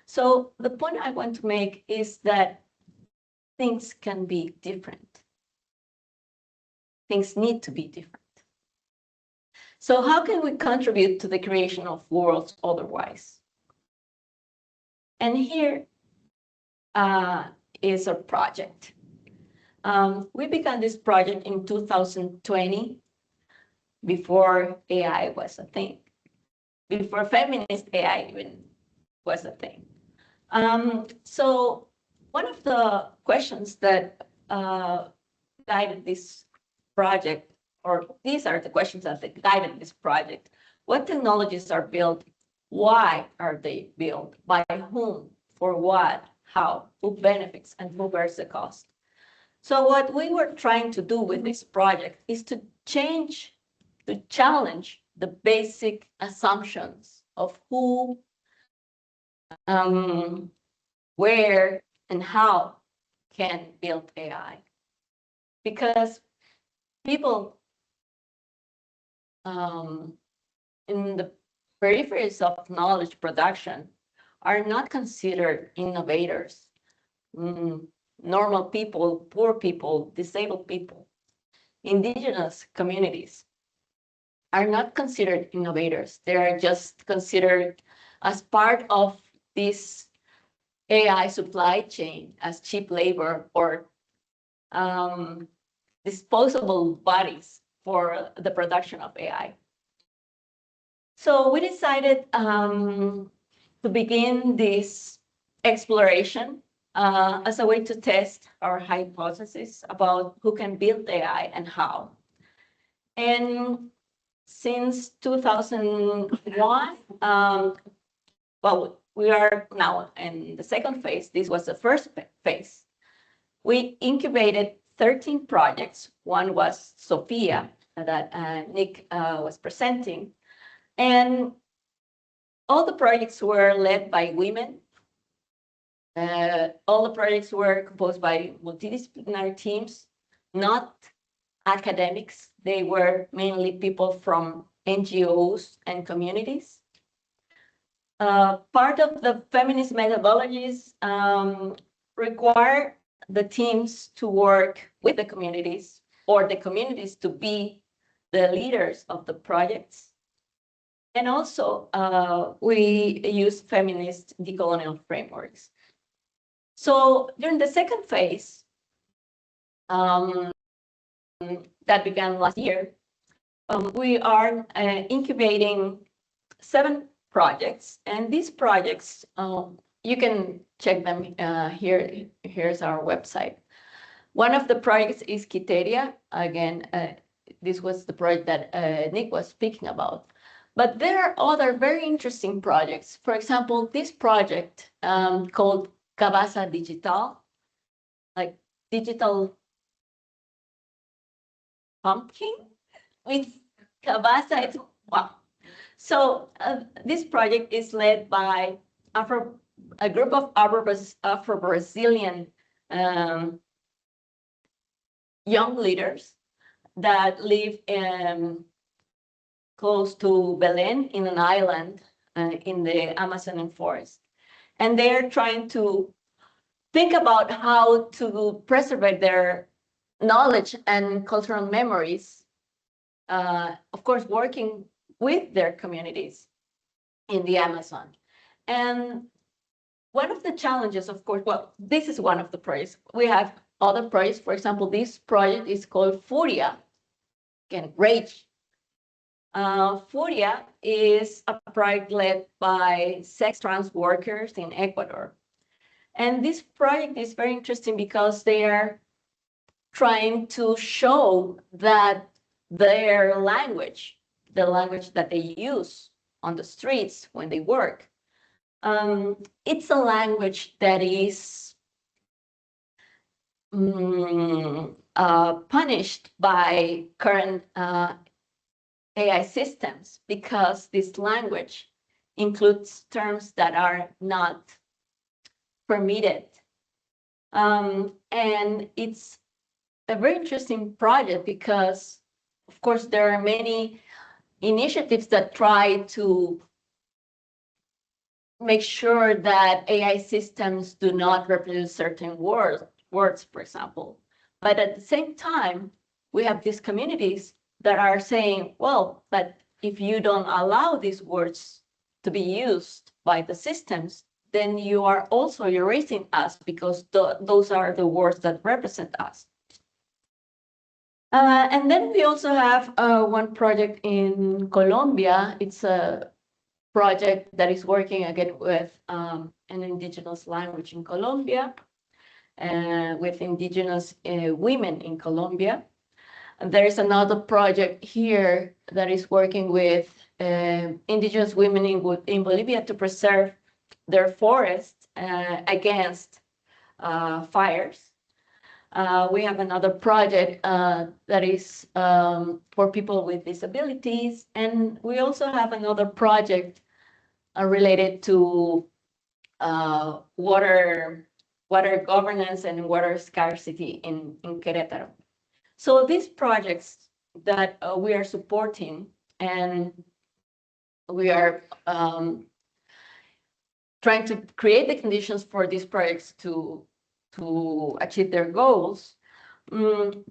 So the point I want to make is that things can be different. Things need to be different. So how can we contribute to the creation of worlds otherwise? And here is a project. We began this project in 2020, before AI was a thing, before feminist AI even was a thing. So one of the questions that guided this project, or these are the questions that guided this project: what technologies are built? Why are they built? By whom? For what? How? Who benefits and who bears the cost? So what we were trying to do with this project is to challenge the basic assumptions of who, where, and how can build AI. Because people in the peripheries of knowledge production are not considered innovators. Normal people, poor people, disabled people, indigenous communities are not considered innovators. They are just considered as part of this AI supply chain as cheap labor or disposable bodies for the production of AI. So we decided to begin this exploration as a way to test our hypothesis about who can build AI and how. And since 2001, well, we are now in the second phase. This was the first phase. We incubated 13 projects. One was Sophia that Nick was presenting. And all the projects were led by women. All the projects were composed by multidisciplinary teams, not academics. They were mainly people from NGOs and communities. Part of the feminist methodologies require the teams to work with the communities, or the communities to be the leaders of the projects. And also, we use feminist decolonial frameworks. So during the second phase, that began last year, we are incubating 7 projects, and these projects, you can check them here. Here's our website. One of the projects is Criteria. Again, this was the project that Nick was speaking about. But there are other very interesting projects. For example, this project called Cabasa Digital, like digital pumpkin with Cabasa. It's wow. So this project is led by a group of Afro-Brazilian young leaders that live close to Belém in an island in the Amazon forest. And they're trying to think about how to preserve their knowledge and cultural memories, of course, working with their communities in the Amazon. And one of the challenges, of course, well, this is one of the projects. We have other projects. For example, this project is called Furia, again, rage. Furia is a project led by sex trans workers in Ecuador. And this project is very interesting because they are trying to show that their language, the language that they use on the streets when they work, it's a language that is punished by current AI systems because this language includes terms that are not permitted. And it's a very interesting project because, of course, there are many initiatives that try to make sure that AI systems do not reproduce certain words, for example. But at the same time, we have these communities that are saying, well, but if you don't allow these words to be used by the systems, then you are also erasing us because those are the words that represent us. And then we also have one project in Colombia. It's a project that is working again with an indigenous language in Colombia, with indigenous women in Colombia. And there is another project here that is working with indigenous women in Bolivia to preserve their forests against fires. We have another project that is for people with disabilities. And we also have another project related to water governance and water scarcity in Querétaro. So these projects that we are supporting, and we are trying to create the conditions for these projects to achieve their goals.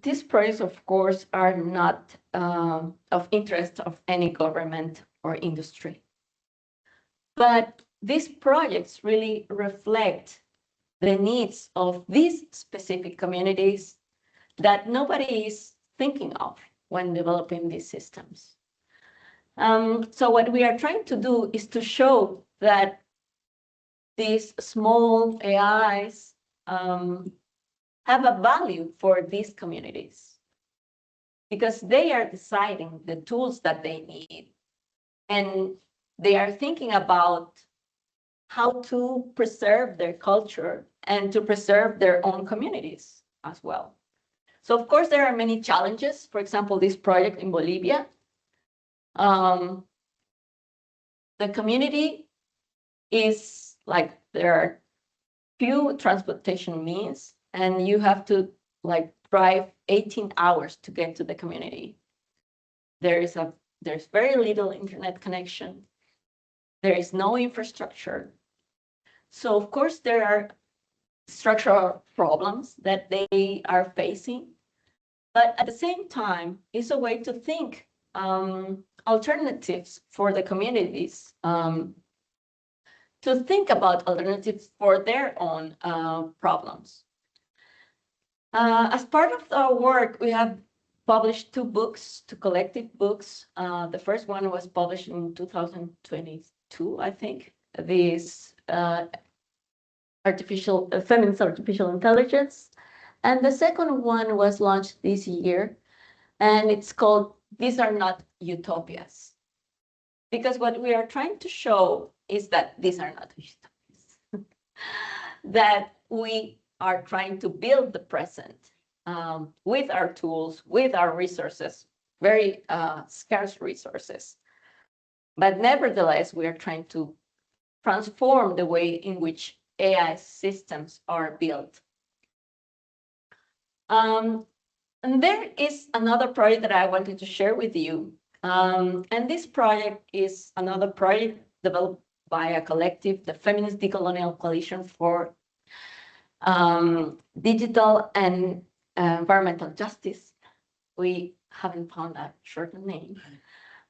These projects, of course, are not of interest of any government or industry. But these projects really reflect the needs of these specific communities that nobody is thinking of when developing these systems. So what we are trying to do is to show that these small AIs have a value for these communities because they are deciding the tools that they need, and they are thinking about how to preserve their culture and to preserve their own communities as well. So of course, there are many challenges. For example, this project in Bolivia, the community is like, there are few transportation means, and you have to like drive 18 hours to get to the community. There's very little internet connection. There is no infrastructure. So of course, there are structural problems that they are facing, but at the same time, it's a way to think alternatives for the communities, to think about alternatives for their own problems. As part of our work, we have published 2 books, 2 collective books. The first one was published in 2022, I think. This feminist artificial intelligence. And the second one was launched this year, and it's called These Are Not Utopias. Because what we are trying to show is that these are not utopias, that we are trying to build the present with our tools, with our resources, very scarce resources. But nevertheless, we are trying to transform the way in which AI systems are built. And there is another project that I wanted to share with you. And this project is another project developed by a collective, the Feminist Decolonial Coalition for Digital and Environmental Justice. We haven't found a shorter name.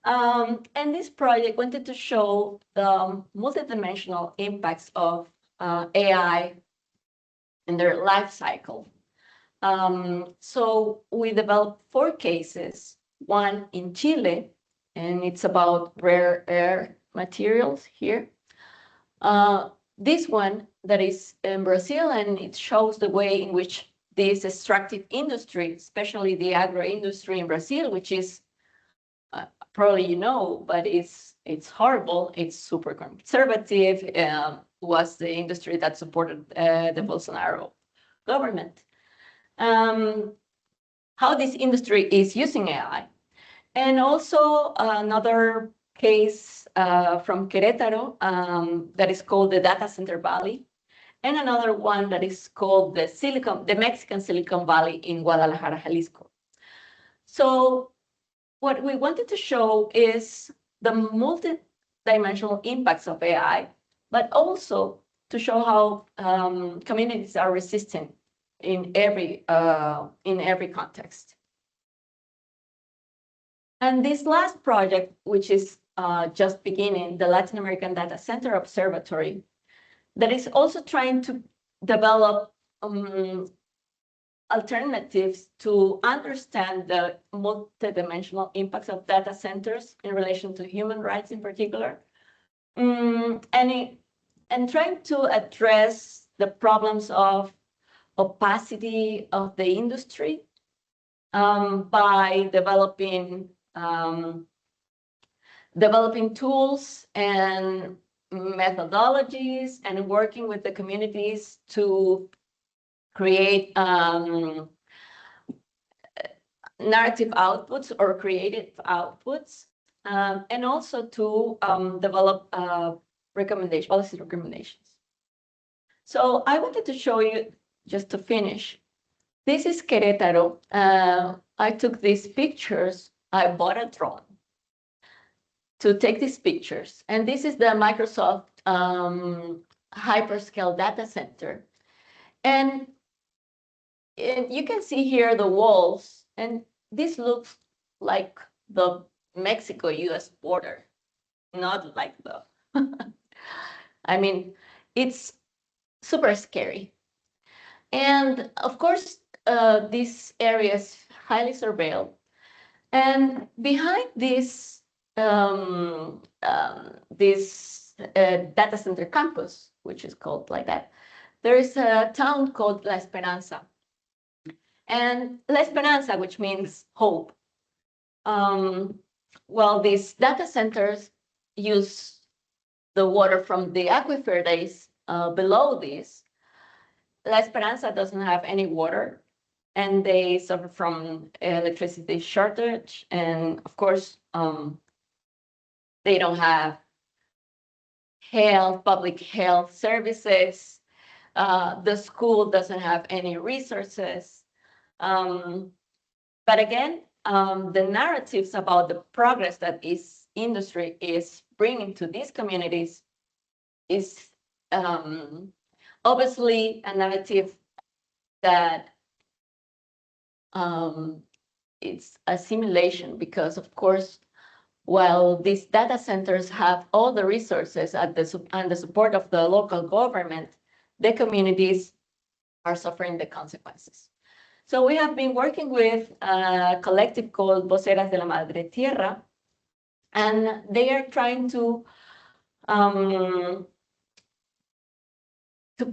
And this project wanted to show the multidimensional impacts of AI in their life cycle. So we developed 4 cases, one in Chile, and it's about rare earth materials here. This one that is in Brazil, and it shows the way in which this extractive industry, especially the agro industry in Brazil, which is probably you know, but it's horrible. It's super conservative. Was the industry that supported the Bolsonaro government. How this industry is using AI. And also another case from Querétaro that is called the Data Center Valley, and another one that is called the Mexican Silicon Valley in Guadalajara, Jalisco. So what we wanted to show is the multi-dimensional impacts of AI, but also to show how communities are resistant in every context. And this last project, which is just beginning, the Latin American Data Center Observatory, that is also trying to develop alternatives to understand the multidimensional impacts of data centers in relation to human rights in particular, and trying to address the problems of opacity of the industry by developing tools and methodologies and working with the communities to create narrative outputs or creative outputs, and also to develop policy recommendations. So I wanted to show you, just to finish, this is Querétaro. I took these pictures. I bought a drone to take these pictures. And this is the Microsoft hyperscale data center. And you can see here the walls, and this looks like the Mexico-US border, not like the, I mean, it's super scary. And of course, this area is highly surveilled. And behind this, data center campus, which is called like that, there is a town called La Esperanza. And La Esperanza, which means hope. Well, these data centers use the water from the aquifer that is below this. La Esperanza doesn't have any water, and they suffer from electricity shortage. And of course, they don't have public health services. The school doesn't have any resources. But again, the narratives about the progress that this industry is bringing to these communities is obviously a narrative that it's a simulation, because of course, while these data centers have all the resources and the support of the local government, the communities are suffering the consequences. So we have been working with a collective called Voceras de la Madre Tierra, and they are trying to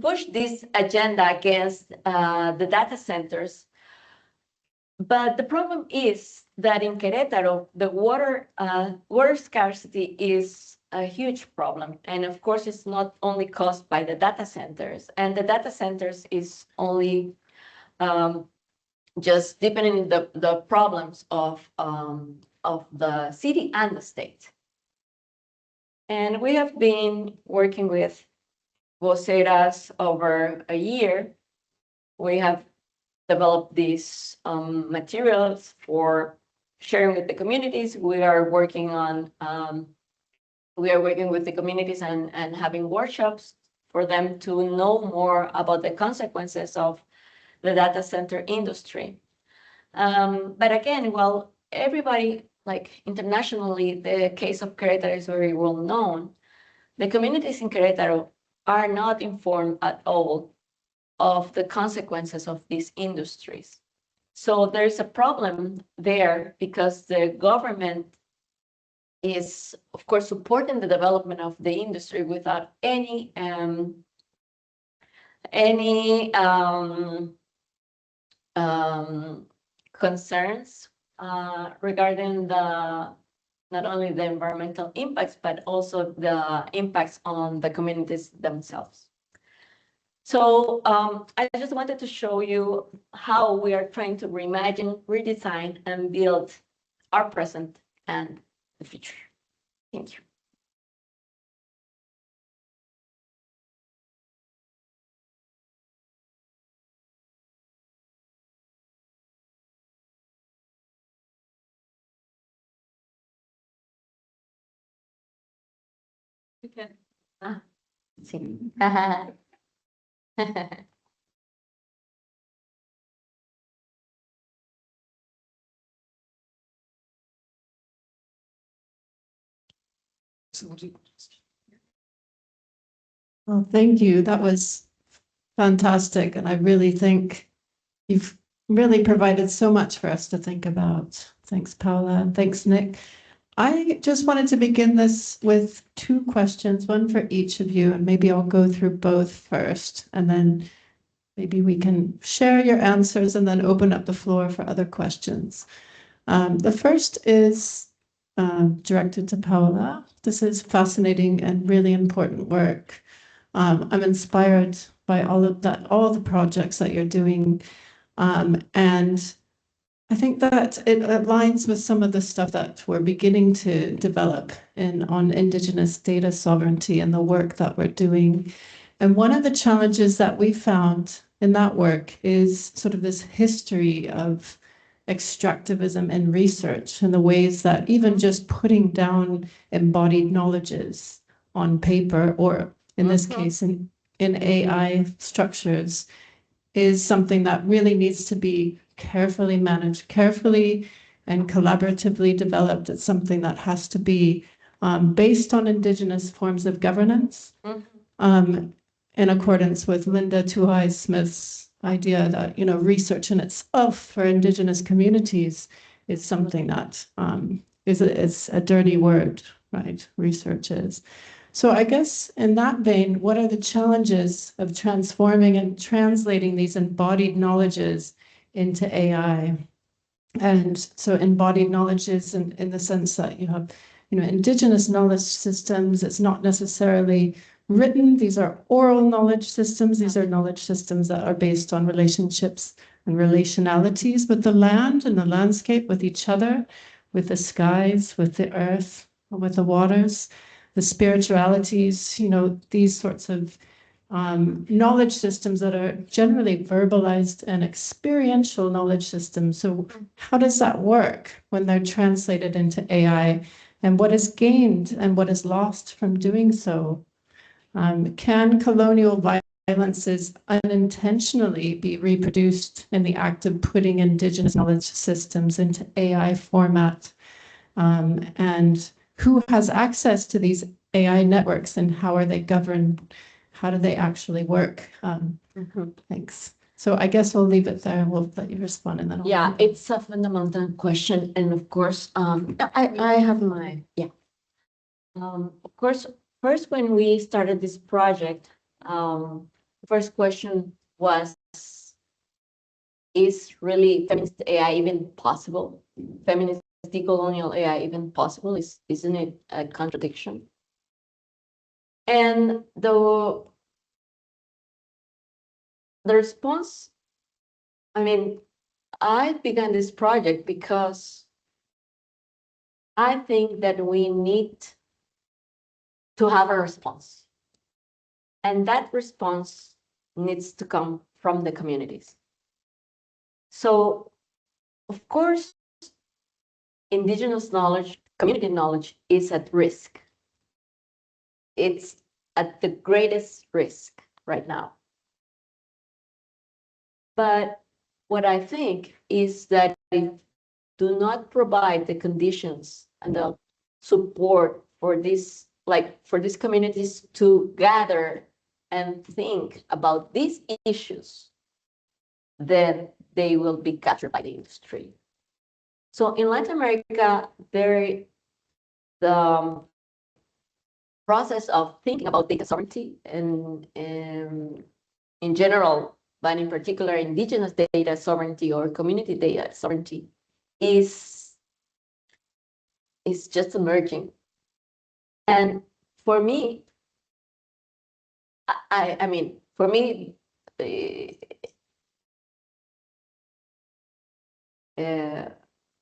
push this agenda against the data centers. But the problem is that in Querétaro, the water scarcity is a huge problem. And of course, it's not only caused by the data centers. And the data centers is only just deepening the problems of the city and the state. And we have been working with Voceras over a year. We have developed these materials for sharing with the communities. We are working on with the communities and having workshops for them to know more about the consequences of the data center industry. But again, well, everybody, like internationally, the case of Querétaro is very well known. The communities in Querétaro are not informed at all of the consequences of these industries. So there's a problem there because the government is, of course, supporting the development of the industry without any concerns regarding not only the environmental impacts, but also the impacts on the communities themselves. So I just wanted to show you how we are trying to reimagine, redesign, and build our present and the future. Thank you. Okay. Sí. Well, thank you. That was fantastic. And I really think you've really provided so much for us to think about. Thanks, Paola. Thanks, Nick. I just wanted to begin this with two questions, one for each of you, and maybe I'll go through both first, and then maybe we can share your answers and then open up the floor for other questions. The first is directed to Paola. This is fascinating and really important work. I'm inspired by all the projects that you're doing, and I think that it aligns with some of the stuff that we're beginning to develop on Indigenous data sovereignty and the work that we're doing. And one of the challenges that we found in that work is sort of this history of extractivism in research and the ways that even just putting down embodied knowledges on paper, or in this case in AI structures, is something that really needs to be carefully managed, carefully and collaboratively developed. It's something that has to be based on Indigenous forms of governance, in accordance with Linda Tuhai-Smith's idea that, research in itself for Indigenous communities is something that is a dirty word, right? Research is. So I guess in that vein, what are the challenges of transforming and translating these embodied knowledges into AI? And so embodied knowledge is in the sense that you have, Indigenous knowledge systems. It's not necessarily written. These are oral knowledge systems. These are knowledge systems that are based on relationships and relationalities with the land and the landscape, with each other, with the skies, with the earth, with the waters, the spiritualities, these sorts of knowledge systems that are generally verbalized and experiential knowledge systems. So how does that work when they're translated into AI? And what is gained and what is lost from doing so? Can colonial violences unintentionally be reproduced in the act of putting Indigenous knowledge systems into AI format? And who has access to these AI networks and how are they governed? How do they actually work? Thanks. So I guess we'll leave it there. We'll let you respond and then Yeah, it's a fundamental question. And of course, I have my, of course, first when we started this project, the first question was, is really feminist AI even possible? Feminist decolonial AI even possible? Isn't it a contradiction? And the response, I mean, I began this project because I think that we need to have a response. And that response needs to come from the communities. So, of course, indigenous knowledge, community knowledge is at risk. It's at the greatest risk right now. But what I think is that if do not provide the conditions and the support for this, like for these communities to gather and think about these issues, then they will be captured by the industry. So in Latin America, the process of thinking about data sovereignty and in general, but in particular indigenous data sovereignty or community data sovereignty is just emerging. And for me, I mean, for me,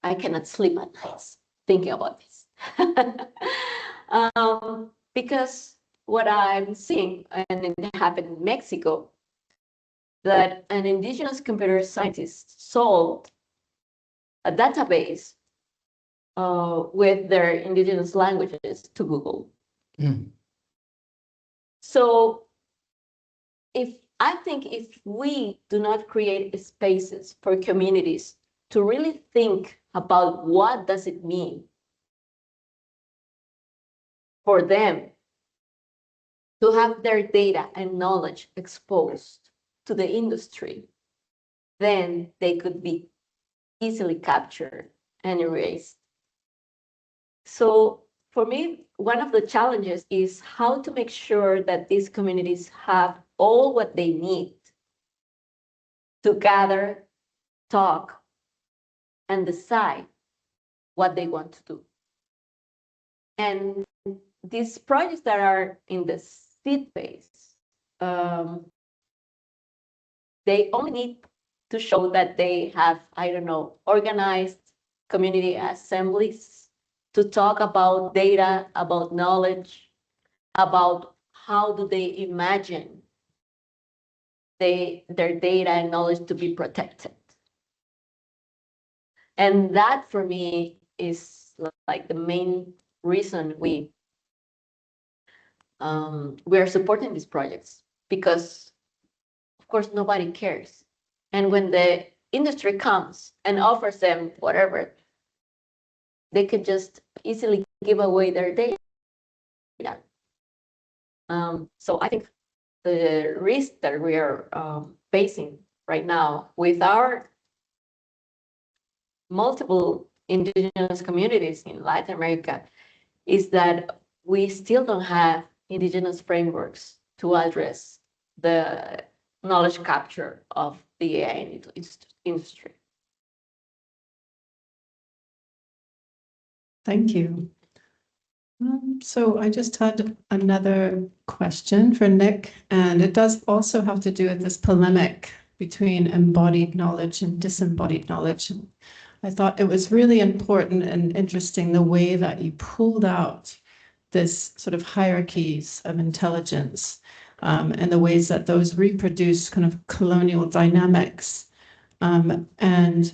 I cannot sleep at nights thinking about this. Because what I'm seeing, and it happened in Mexico, that an indigenous computer scientist sold a database with their indigenous languages to Google. Mm. So I think if we do not create spaces for communities to really think about what does it mean for them to have their data and knowledge exposed to the industry, then they could be easily captured and erased. So for me, one of the challenges is how to make sure that these communities have all what they need to gather, talk, and decide what they want to do. And these projects that are in the seed phase, they only need to show that they have, I don't know, organized community assemblies to talk about data, about knowledge, about how do they imagine their data and knowledge to be protected. And that for me is like the main reason we are supporting these projects, because of course nobody cares. And when the industry comes and offers them whatever, they could just easily give away their data. So I think the risk that we are facing right now with our multiple indigenous communities in Latin America is that we still don't have indigenous frameworks to address the knowledge capture of the AI industry. Thank you. So I just had another question for Nick, and it does also have to do with this polemic between embodied knowledge and disembodied knowledge. I thought it was really important and interesting the way that you pulled out this sort of hierarchies of intelligence and the ways that those reproduce kind of colonial dynamics. And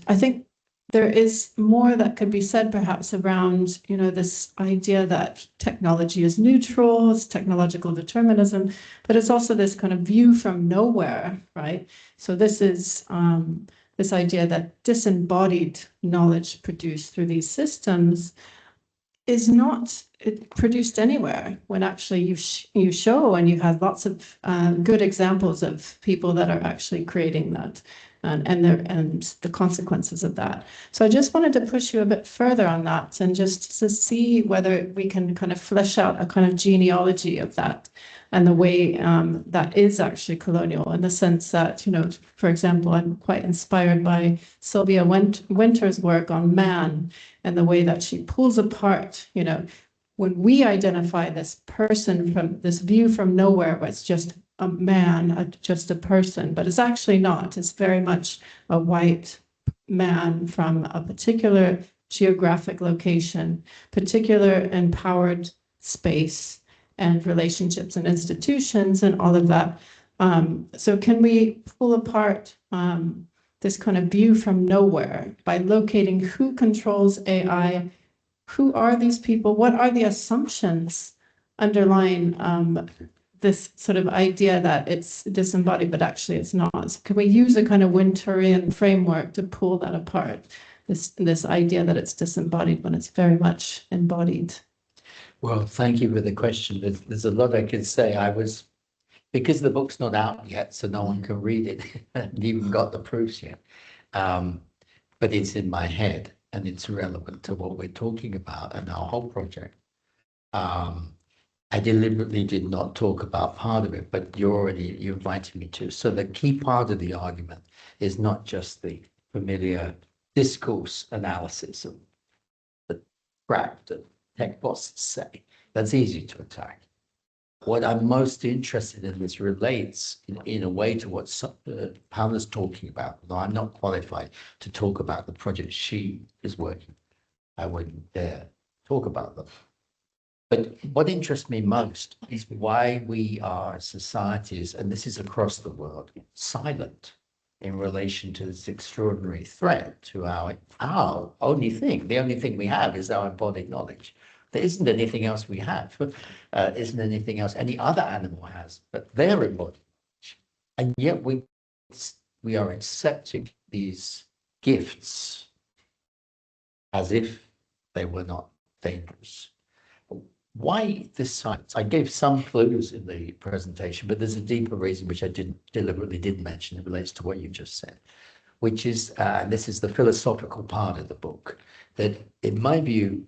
I think there is more that could be said perhaps around, you know, this idea that technology is neutral, it's technological determinism, but it's also this kind of view from nowhere, right? So this is this idea that disembodied knowledge produced through these systems is not produced anywhere, when actually you show, and you have lots of good examples of people that are actually creating that, and the consequences of that. So I just wanted to push you a bit further on that, and just to see whether we can kind of flesh out a kind of genealogy of that, and the way that is actually colonial, in the sense that, for example, I'm quite inspired by Sylvia Winter's work on man, and the way that she pulls apart, when we identify this person from this view from nowhere, where it's just a man, just a person, but it's actually not. It's very much a white man from a particular geographic location, particular empowered space and relationships and institutions and all of that. So can we pull apart this kind of view from nowhere by locating who controls AI? Who are these people? What are the assumptions underlying this sort of idea that it's disembodied, but actually it's not? Can we use a kind of Winterian framework to pull that apart? This idea that it's disembodied when it's very much embodied. Well, thank you for the question. There's a lot I could say. Because the book's not out yet, so no one can read it. I haven't even got the proofs yet. But it's in my head, and it's relevant to what we're talking about and our whole project. I deliberately did not talk about part of it, but you invited me to. So the key part of the argument is not just the familiar discourse analysis of the crap that tech bosses say. That's easy to attack. What I'm most interested in, this relates in a way to what Paola's talking about, although I'm not qualified to talk about the project she is working. I wouldn't dare talk about them. But what interests me most is why we are societies, and this is across the world, silent in relation to this extraordinary threat to our only thing. The only thing we have is our embodied knowledge. There isn't anything else we have, isn't anything else any other animal has, but their embodied knowledge. And yet we are accepting these gifts as if they were not dangerous. Why this silence? I gave some clues in the presentation, but there's a deeper reason which I deliberately didn't mention. It relates to what you just said, which is, this is the philosophical part of the book, that in my view,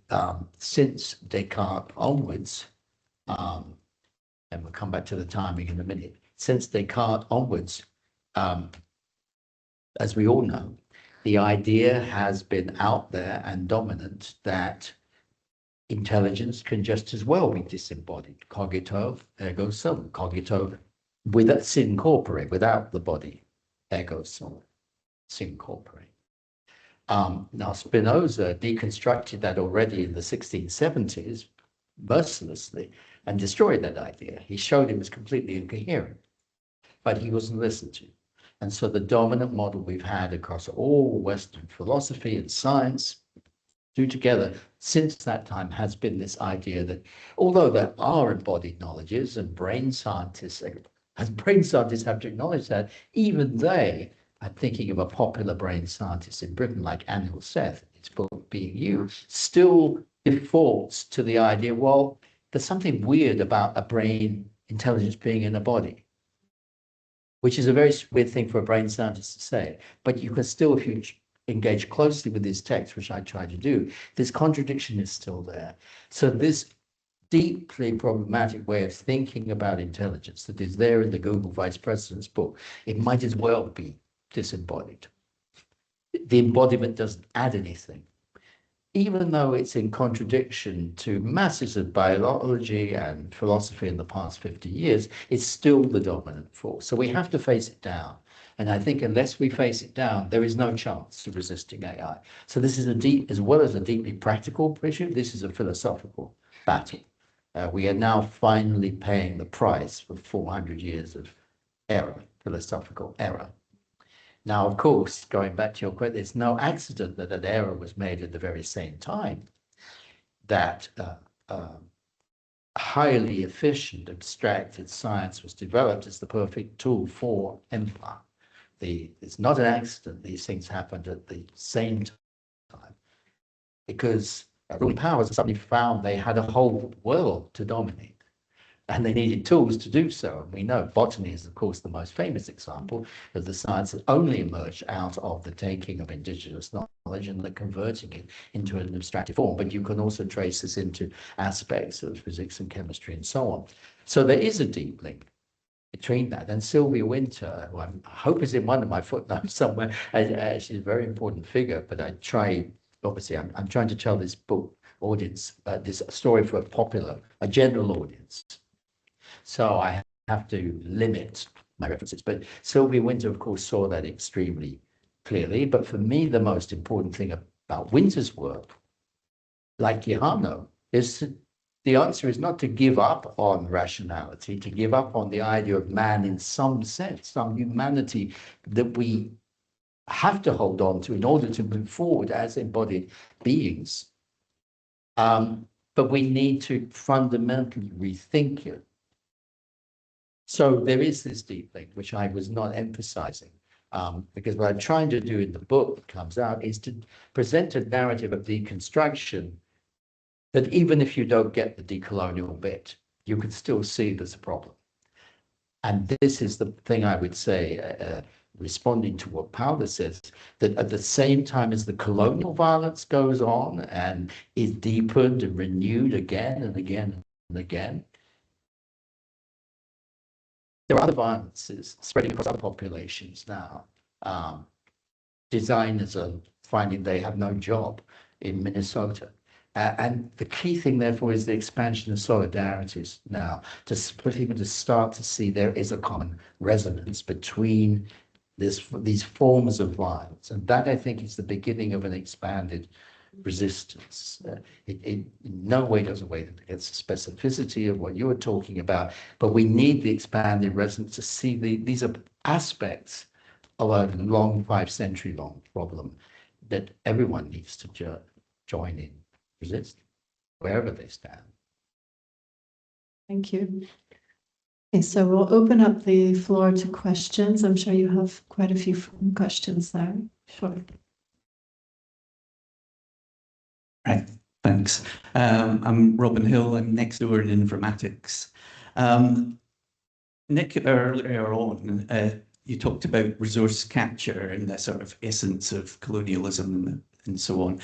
since Descartes onwards, and we'll come back to the timing in a minute, since Descartes onwards, as we all know, the idea has been out there and dominant that intelligence can just as well be disembodied. Cogito, ergo sum. Cogito without sin corpore, without the body, ergo sum, sin corpore. Now, Spinoza deconstructed that already in the 1670s, mercilessly, and destroyed that idea. He showed it was completely incoherent, but he wasn't listened to. And so the dominant model we've had across all Western philosophy and science, do together since that time, has been this idea that although there are embodied knowledges and brain scientists have to acknowledge that, even they, I'm thinking of a popular brain scientist in Britain like Anil Seth, its book Being You, still defaults to the idea, well, there's something weird about a brain intelligence being in a body, which is a very weird thing for a brain scientist to say. But you can still, if you engage closely with this text, which I try to do, this contradiction is still there. So this deeply problematic way of thinking about intelligence that is there in the Google Vice President's book, it might as well be disembodied. The embodiment doesn't add anything. Even though it's in contradiction to masses of biology and philosophy in the past 50 years, it's still the dominant force. So we have to face it down. And I think unless we face it down, there is no chance of resisting AI. So this is a deep, as well as a deeply practical issue, this is a philosophical battle. We are now finally paying the price for 400 years of error, philosophical error. Now, of course, going back to your question, it's no accident that an error was made at the very same time that highly efficient, abstracted science was developed as the perfect tool for empire. It's not an accident these things happened at the same time, because ruling powers suddenly found they had a whole world to dominate. And they needed tools to do so. And we know botany is, of course, the most famous example of the science that only emerged out of the taking of indigenous knowledge and the converting it into an abstractive form. But you can also trace this into aspects of physics and chemistry and so on. So there is a deep link between that. And Sylvia Wynter, who I hope is in one of my footnotes somewhere, she's a very important figure, but I try, obviously, I'm trying to tell this book audience, this story for a general audience. So I have to limit my references. But Sylvia Wynter, of course, saw that extremely clearly. But for me, the most important thing about Wynter's work, like Quijano, is the answer is not to give up on rationality, to give up on the idea of man in some sense, some humanity that we have to hold on to in order to move forward as embodied beings. But we need to fundamentally rethink it. So there is this deep link, which I was not emphasizing, because what I'm trying to do in the book that comes out is to present a narrative of deconstruction that even if you don't get the decolonial bit, you can still see there's a problem. And this is the thing I would say, responding to what Paola says, that at the same time as the colonial violence goes on and is deepened and renewed again and again and again, there are other violences spreading across other populations now. Designers are finding they have no job in Minnesota. And the key thing, therefore, is the expansion of solidarities now, for people to start to see there is a common resonance between these forms of violence. And that, I think, is the beginning of an expanded resistance. It in no way goes away against the specificity of what you were talking about, but we need the expanded resonance to see these are aspects of a long 5-century-long problem that everyone needs to join in, resist, wherever they stand. Thank you. Okay, so we'll open up the floor to questions. I'm sure you have quite a few questions there. Sure. Right, thanks. I'm Robin Hill. I'm next door in informatics. Nick, earlier on, you talked about resource capture and the sort of essence of colonialism and so on.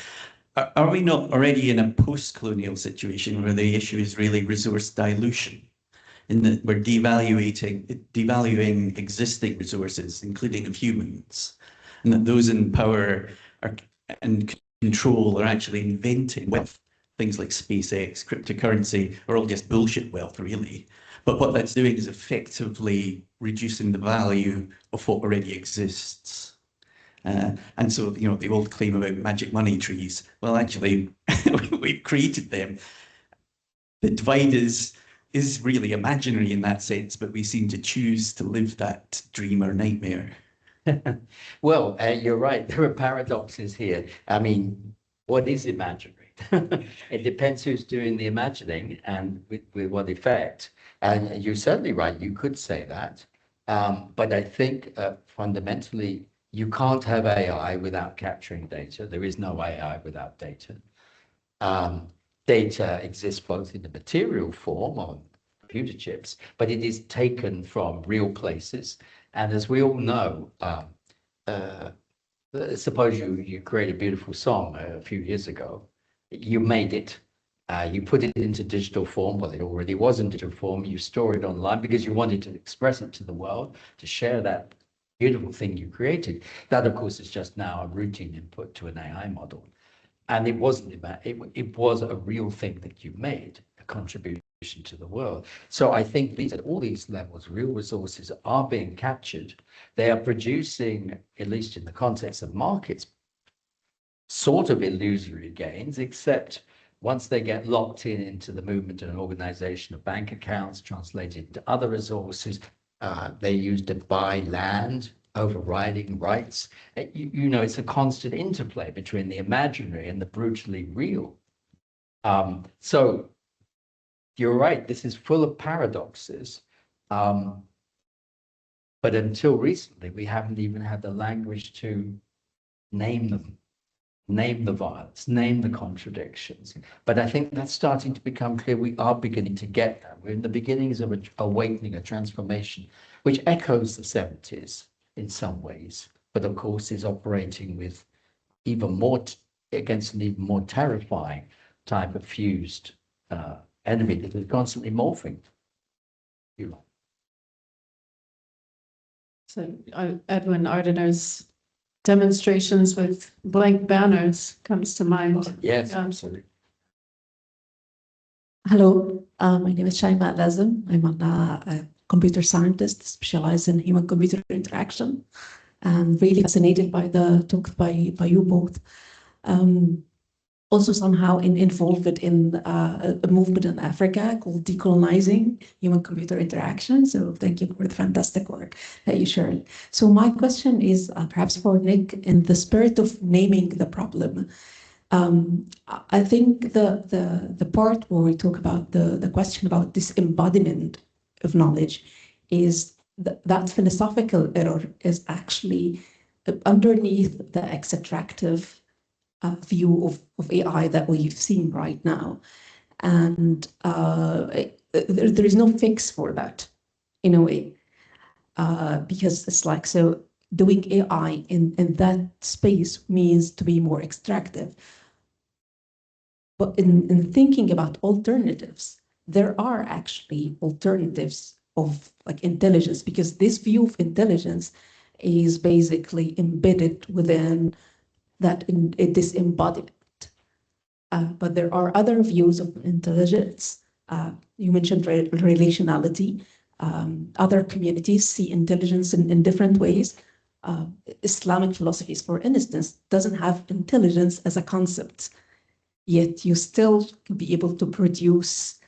Are we not already in a post-colonial situation where the issue is really resource dilution, in that we're devaluing existing resources, including of humans, and that those in power and control are actually inventing wealth? Things like SpaceX, cryptocurrency are all just bullshit wealth, really. But what that's doing is effectively reducing the value of what already exists. And so, you know, the old claim about magic money trees, well, actually, we've created them. The divide is really imaginary in that sense, but we seem to choose to live that dream or nightmare. Well, you're right. There are paradoxes here. I mean, what is imaginary? It depends who's doing the imagining and with what effect. And you're certainly right. You could say that. But I think fundamentally, you can't have AI without capturing data. There is no AI without data. Data exists both in the material form on computer chips, but it is taken from real places. And as we all know, suppose you create a beautiful song a few years ago, you made it, you put it into digital form. Well, it already was in digital form. You store it online because you wanted to express it to the world, to share that beautiful thing you created. That, of course, is just now a routine input to an AI model. And it wasn't about, it was a real thing that you made, a contribution to the world. So I think at all these levels, real resources are being captured. They are producing, at least in the context of markets, sort of illusory gains, except once they get locked into the movement and organization of bank accounts, translated to other resources, they use to buy land, overriding rights. You know, it's a constant interplay between the imaginary and the brutally real. So you're right, this is full of paradoxes. But until recently, we haven't even had the language to name them. name the violence, name the contradictions. But I think that's starting to become clear. We are beginning to get that. We're in the beginnings of an awakening, a transformation, which echoes the 70s in some ways, but of course is operating with even more, against an even more terrifying type of fused enemy that is constantly morphing. So Edwin Ardener's demonstrations with blank banners comes to mind. Yes, Yeah. absolutely. Hello, my name is Shaima Lazim. I'm a computer scientist specialized in human-computer interaction. I'm really fascinated by the talk by you both. Also somehow involved in a movement in Africa called decolonizing human-computer interaction. So thank you for the fantastic work that you shared. So my question is perhaps for Nick, in the spirit of naming the problem. I think the part where we talk about the question about disembodiment of knowledge is that philosophical error is actually underneath the extractive view of AI that we've seen right now. And there is no fix for that in a way, because it's like, so doing AI in that space means to be more extractive. But in thinking about alternatives, there are actually alternatives of like intelligence, because this view of intelligence is basically embedded within that this embodiment. But there are other views of intelligence. You mentioned relationality. Other communities see intelligence in different ways. Islamic philosophies, for instance, doesn't have intelligence as a concept, yet you still be able to produce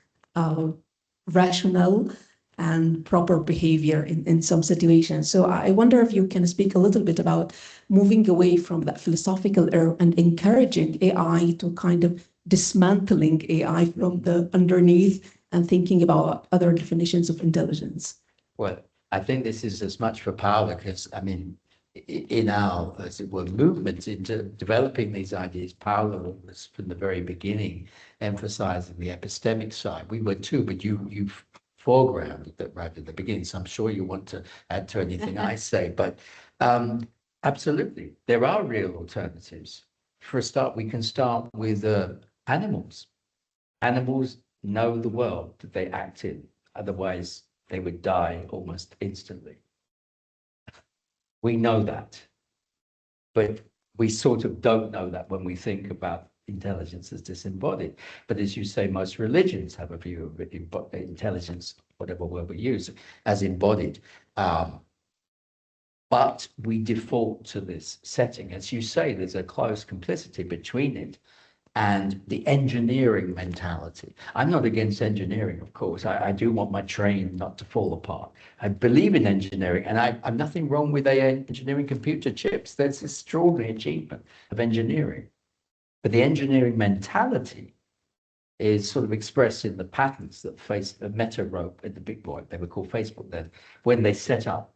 rational and proper behavior in some situations. So I wonder if you can speak a little bit about moving away from that philosophical error and encouraging AI to kind of dismantling AI from the underneath and thinking about other definitions of intelligence. Well, I think this is as much for Paola, because I mean, in our, as it were, movement into developing these ideas, Paola was from the very beginning emphasizing the epistemic side. We were too, but you've foregrounded that right at the beginning. So I'm sure you want to add to anything I say, but absolutely, there are real alternatives. For a start, we can start with animals. Animals know the world that they act in, otherwise they would die almost instantly. We know that, but we sort of don't know that when we think about intelligence as disembodied. But as you say, most religions have a view of intelligence, whatever word we use, as embodied. But we default to this setting. As you say, there's a close complicity between it and the engineering mentality. I'm not against engineering, of course. I do want my train not to fall apart. I believe in engineering, and I'm nothing wrong with engineering computer chips. That's an extraordinary achievement of engineering. But the engineering mentality is sort of expressed in the patents that Meta wrote at the big boy, they were called Facebook then, when they set up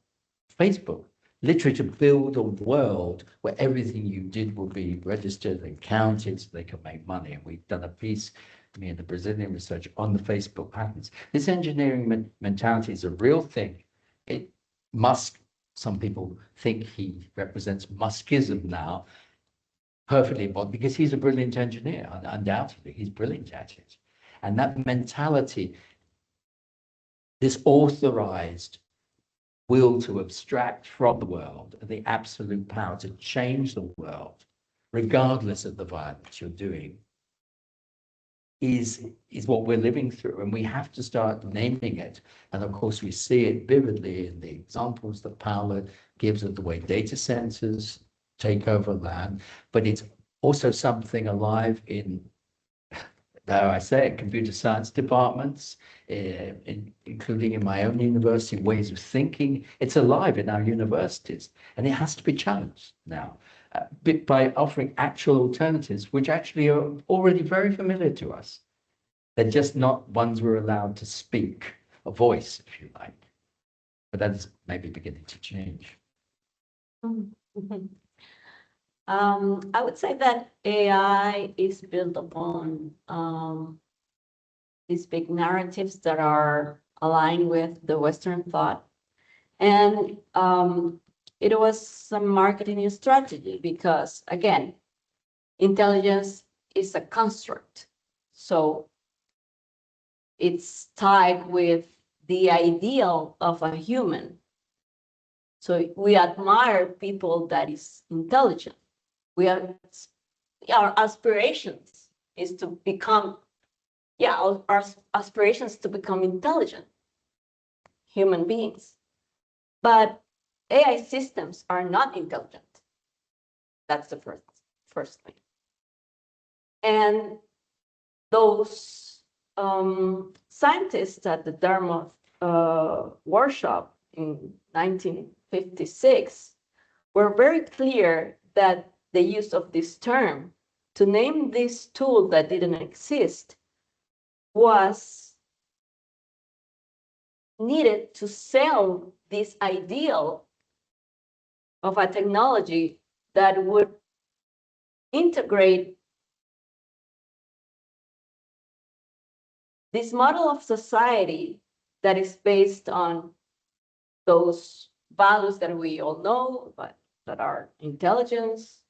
Facebook. Literally to build a world where everything you did will be registered and counted so they can make money. And we've done a piece, me and the Brazilian researcher, on the Facebook patents. This engineering mentality is a real thing. Musk, some people think he represents Muskism now, perfectly embodied, because he's a brilliant engineer, undoubtedly, he's brilliant at it. And that mentality, this authorized will to abstract from the world and the absolute power to change the world, regardless of the violence you're doing, is what we're living through. And we have to start naming it. And of course, we see it vividly in the examples that Paola gives of the way data centers take over land, but it's also something alive in, dare I say it, computer science departments, including in my own university, ways of thinking. It's alive in our universities, and it has to be challenged now by offering actual alternatives, which actually are already very familiar to us. They're just not ones we're allowed to speak, a voice, if you like. But that is maybe beginning to change. I would say that AI is built upon these big narratives that are aligned with the Western thought. And it was some marketing strategy because, again, intelligence is a construct. So it's tied with the ideal of a human. So we admire people that is intelligent. Our aspirations is to become, our aspirations to become intelligent human beings. But AI systems are not intelligent. That's the first thing. And those scientists at the Dartmouth workshop in 1956 were very clear that the use of this term to name this tool that didn't exist was needed to sell this ideal of a technology that would integrate this model of society that is based on those values that we all know, but that are intelligence,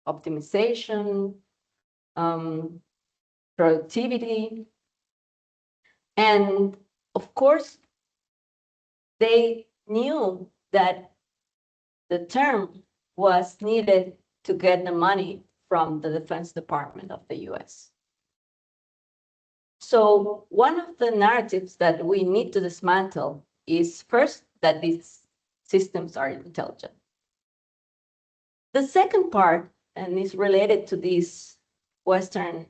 optimization, productivity. And of course, they knew that the term was needed to get the money from the Defense Department of the US. So one of the narratives that we need to dismantle is first that these systems are intelligent. The second part, and is related to this Western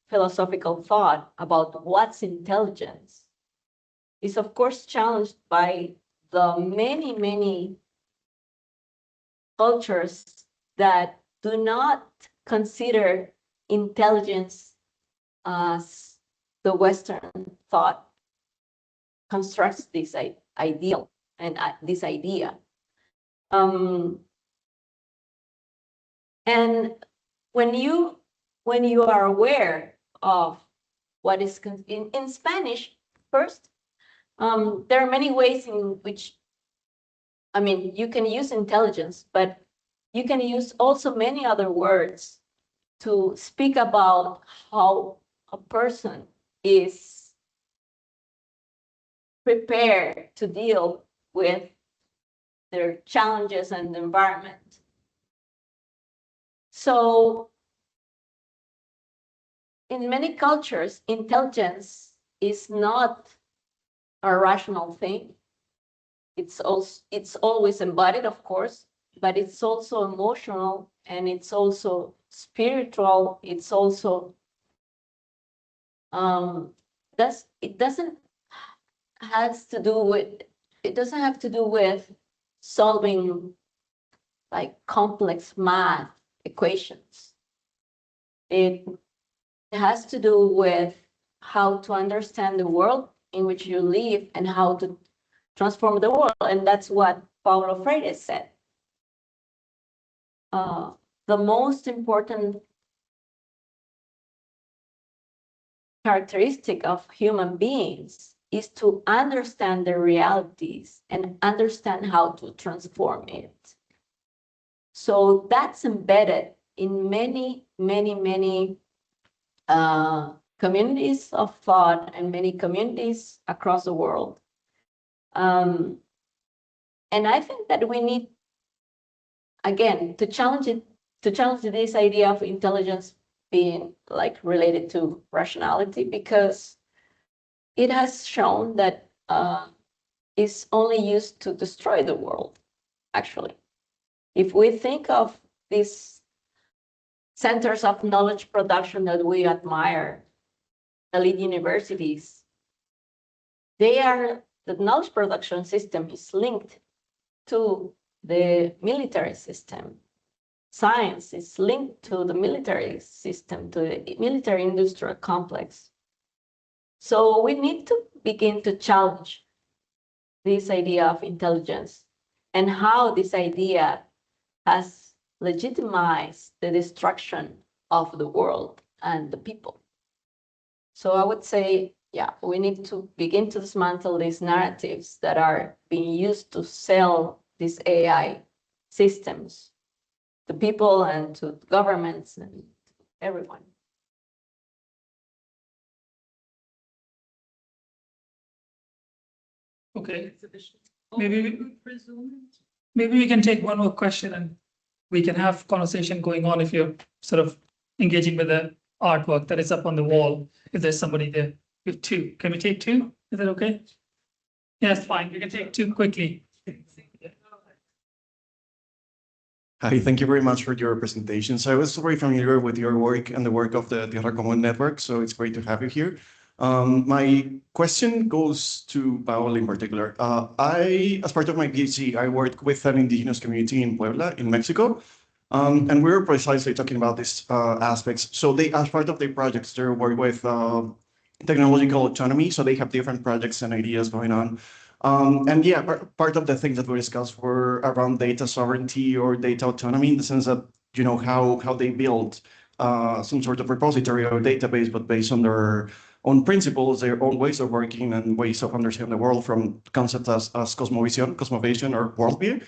philosophical thought about what's intelligence, is of course challenged by the many cultures that do not consider intelligence as the Western thought constructs this ideal and this idea. And when you are aware of what is in Spanish, first, there are many ways in which, I mean, you can use intelligence, but you can use also many other words to speak about how a person is prepared to deal with their challenges and the environment. So in many cultures, intelligence is not a rational thing. It's always embodied, of course, but it's also emotional, and it's also spiritual. It's also it doesn't have to do with solving like complex math equations. It has to do with how to understand the world in which you live and how to transform the world. And that's what Paulo Freire said. The most important characteristic of human beings is to understand the realities and understand how to transform it. So that's embedded in many communities of thought and many communities across the world. And I think that we need, again, to challenge this idea of intelligence being like related to rationality, because it has shown that it's only used to destroy the world, actually. If we think of these centers of knowledge production that we admire, elite universities, the knowledge production system is linked to the military system. Science is linked to the military system, to the military industrial complex. So we need to begin to challenge this idea of intelligence and how this idea has legitimize the destruction of the world and the people. So I would say, yeah, we need to begin to dismantle these narratives that are being used to sell these AI systems to people and to governments and everyone. Okay. Maybe we can take one more question and we can have conversation going on if you're sort of engaging with the artwork that is up on the wall. If there's somebody there, we have two. Can we take two? Is that okay? Yes, fine. We can take two quickly. Hi, thank you very much for your presentations. I was very familiar with your work and the work of the Tierra Común Network, so it's great to have you here. My question goes to Paola in particular. As part of my PhD, I worked with an indigenous community in Puebla, in Mexico, and we were precisely talking about these aspects. So they, as part of their projects, they work with technological autonomy, so they have different projects and ideas going on. And yeah, part of the things that we discussed were around data sovereignty or data autonomy, in the sense that, you know, how they build some sort of repository or database, but based on their own principles, their own ways of working and ways of understanding the world, from concepts as cosmovision or worldview.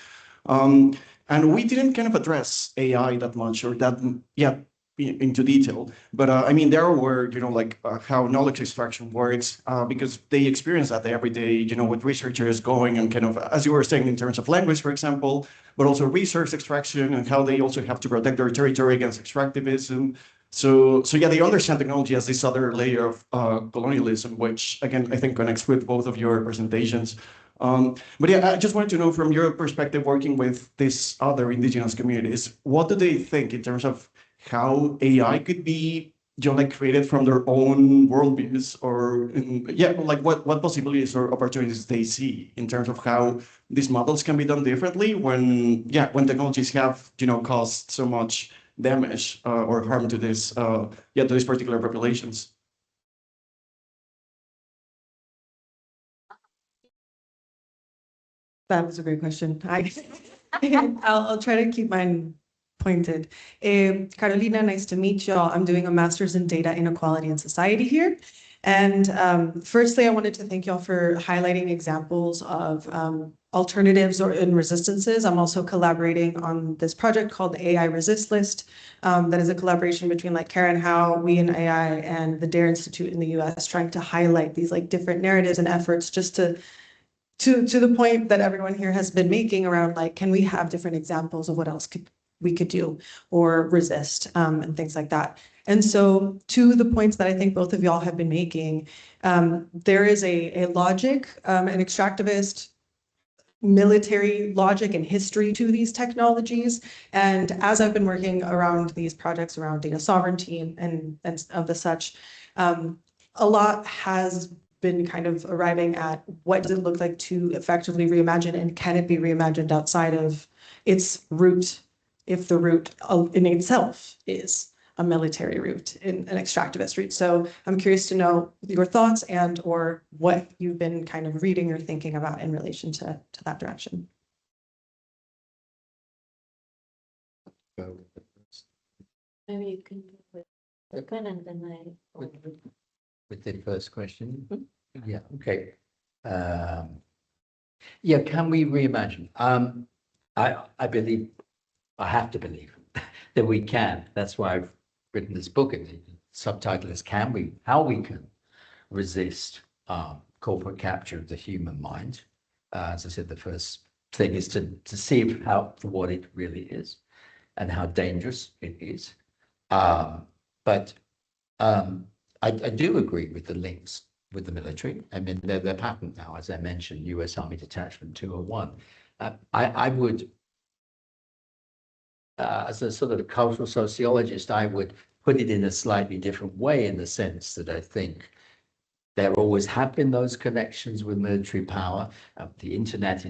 And we didn't kind of address AI that much, or that, yeah, into detail. But I mean, there were, you know, like how knowledge extraction works, because they experience that every day, you know, with researchers going and kind of, as you were saying, in terms of language, for example, but also resource extraction and how they also have to protect their territory against extractivism. So yeah, they understand technology as this other layer of colonialism, which again, I think connects with both of your presentations. But yeah, I just wanted to know from your perspective, working with these other indigenous communities, what do they think in terms of how AI could be, you know, like created from their own worldviews, or yeah, like what possibilities or opportunities they see in terms of how these models can be done differently when, yeah, when technologies have, you know, caused so much damage or harm to this, yeah, to these particular populations. That was a great question. I'll try to keep mine pointed. Carolina, nice to meet y'all. I'm doing a master's in data inequality and society here. And firstly, I wanted to thank y'all for highlighting examples of alternatives and resistances. I'm also collaborating on this project called the AI Resist List. That is a collaboration between like Karen Howe, We and AI, and the DARE Institute in the US, trying to highlight these like different narratives and efforts just to the point that everyone here has been making around like, can we have different examples of what else we could do or resist and things like that. And so to the points that I think both of y'all have been making, there is a logic, an extractivist military logic and history to these technologies. And as I've been working around these projects around data sovereignty and of the such, a lot has been kind of arriving at what does it look like to effectively reimagine, and can it be reimagined outside of its root, if the root in itself is a military route, in an extractivist route. So I'm curious to know your thoughts and or what you've been kind of reading or thinking about in relation to that direction. Maybe you can do with second and then I... With the first question? Yeah, okay. Yeah, can we reimagine? I believe, I have to believe that we can. That's why I've written this book, and the subtitle is How We Can Resist Corporate Capture of the Human Mind. As I said, the first thing is to see how, for what it really is and how dangerous it is. But I do agree with the links with the military. I mean, they're patent now, as I mentioned, US Army Detachment 201. I would, as a sort of cultural sociologist, I would put it in a slightly different way, in the sense that I think there always have been those connections with military power. The internet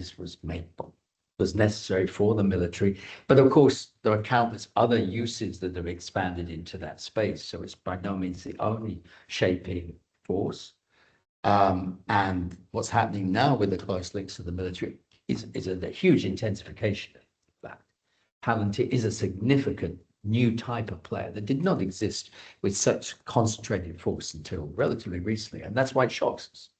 was necessary for the military, but of course there are countless other uses that have expanded into that space. So it's by no means the only shaping force. And what's happening now with the close links to the military is a huge intensification of that. Palantir is a significant new type of player that did not exist with such concentrated force until relatively recently, and that's why it shocks us.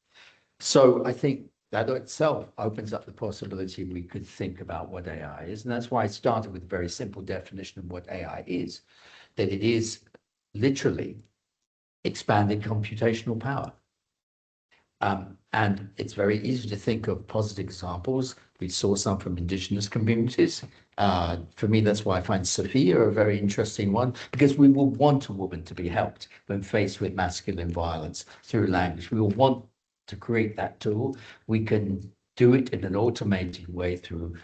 So I think that itself opens up the possibility we could think about what AI is, and that's why I started with a very simple definition of what AI is, that it is literally expanded computational power. And it's very easy to think of positive examples. We saw some from indigenous communities. For me, that's why I find Sophia a very interesting one, because we will want a woman to be helped when faced with masculine violence through language. We will want to create that tool. We can do it in an automated way through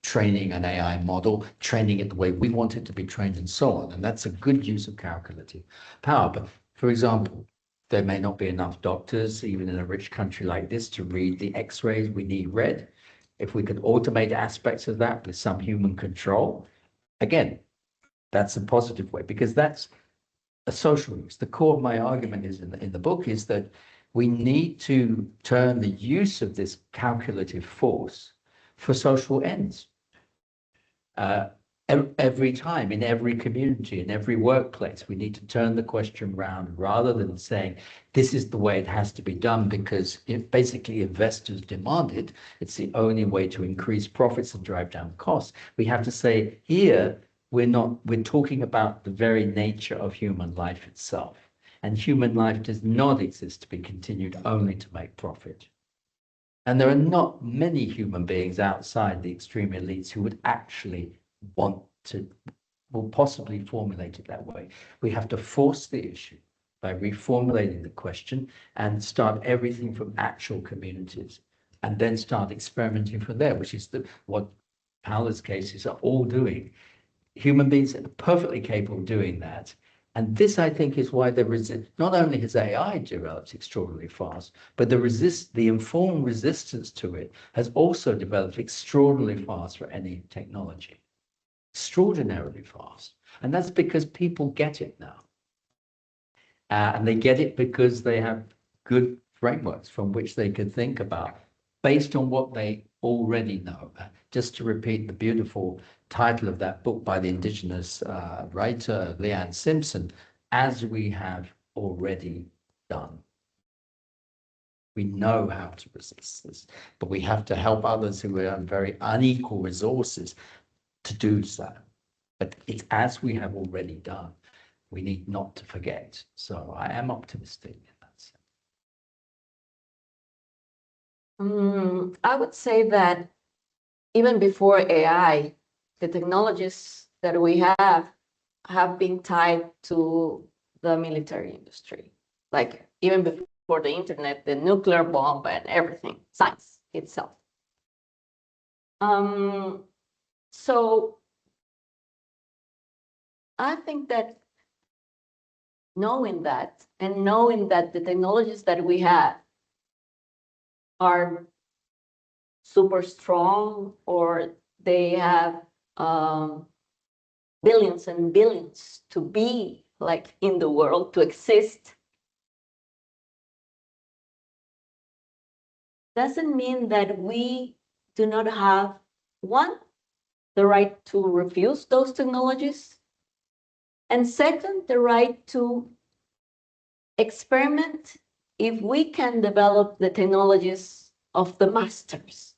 training an AI model, training it the way we want it to be trained, and so on. And that's a good use of calculative power. But for example, there may not be enough doctors, even in a rich country like this, to read the X-rays we need read. If we could automate aspects of that with some human control, again, that's a positive way, because that's a social use. The core of my argument is in the book is that we need to turn the use of this calculative force for social ends. Every time, in every community, in every workplace, we need to turn the question around, rather than saying this is the way it has to be done because basically investors demand it. It's the only way to increase profits and drive down costs. We have to say here, we're talking about the very nature of human life itself. And human life does not exist to be continued only to make profit. And there are not many human beings outside the extreme elites who would actually will possibly formulate it that way. We have to force the issue by reformulating the question and start everything from actual communities, and then start experimenting from there, which is what Paola's cases are all doing. Human beings are perfectly capable of doing that. And this, I think, is why not only has AI developed extraordinarily fast, but the informed resistance to it has also developed extraordinarily fast for any technology. Extraordinarily fast. And that's because people get it now. And they get it because they have good frameworks from which they can think about based on what they already know. Just to repeat the beautiful title of that book by the indigenous writer, Leanne Simpson, As We Have Already Done. We know how to resist this, but we have to help others who are on very unequal resources to do so. But it's as we have already done. We need not to forget. So I am optimistic in that sense. I would say that even before AI, the technologies that we have been tied to the military industry. Like even before the internet, the nuclear bomb and everything, science itself. So I think that knowing that, and knowing that the technologies that we have are super strong, or they have billions and billions to be like in the world, to exist, doesn't mean that we do not have, one, the right to refuse those technologies, and second, the right to experiment if we can develop the technologies of the masters.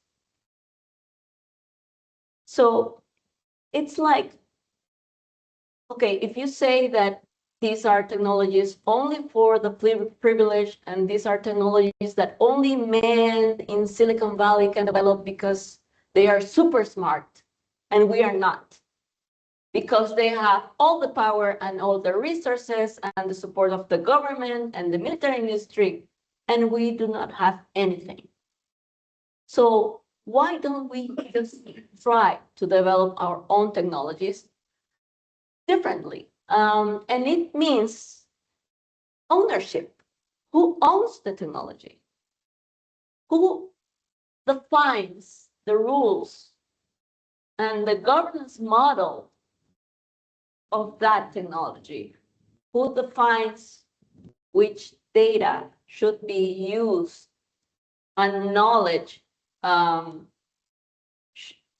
So it's like, okay, if you say that these are technologies only for the privileged, and these are technologies that only men in Silicon Valley can develop because they are super smart, and we are not, because they have all the power and all the resources and the support of the government and the military industry, and we do not have anything. So why don't we just try to develop our own technologies differently? And it means ownership. Who owns the technology? Who defines the rules and the governance model of that technology? Who defines which data should be used and knowledge,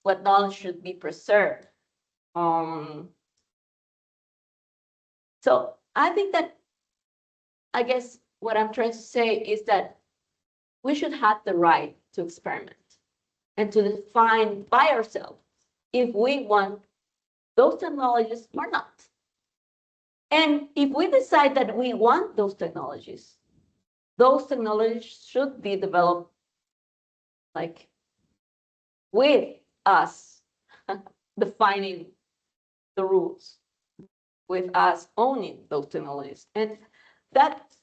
what knowledge should be preserved? So I think that, I guess what I'm trying to say is that we should have the right to experiment and to define by ourselves if we want those technologies or not. And if we decide that we want those technologies should be developed like with us defining the rules, with us owning those technologies. And that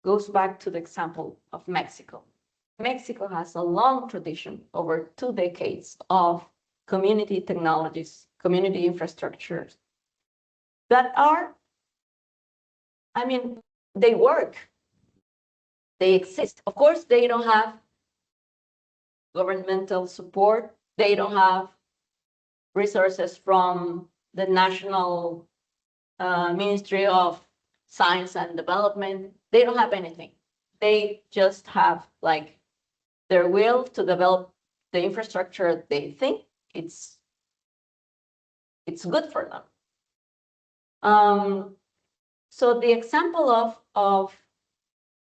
goes back to the example of Mexico. Mexico has a long tradition over 2 decades of community technologies, community infrastructures that are, I mean, they work, they exist. Of course, they don't have governmental support. They don't have resources from the National Ministry of Science and Development. They don't have anything. They just have like their will to develop the infrastructure they think it's good for them. So the example of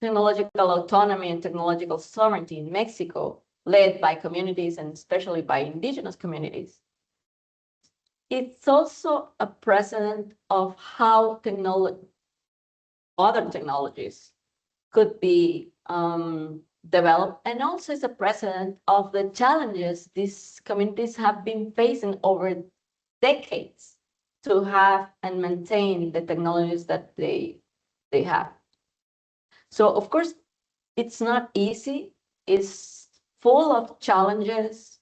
technological autonomy and technological sovereignty in Mexico, led by communities and especially by indigenous communities, it's also a precedent of how other technologies could be developed, and also it's a precedent of the challenges these communities have been facing over decades to have and maintain the technologies that they have. So of course, it's not easy. It's full of challenges,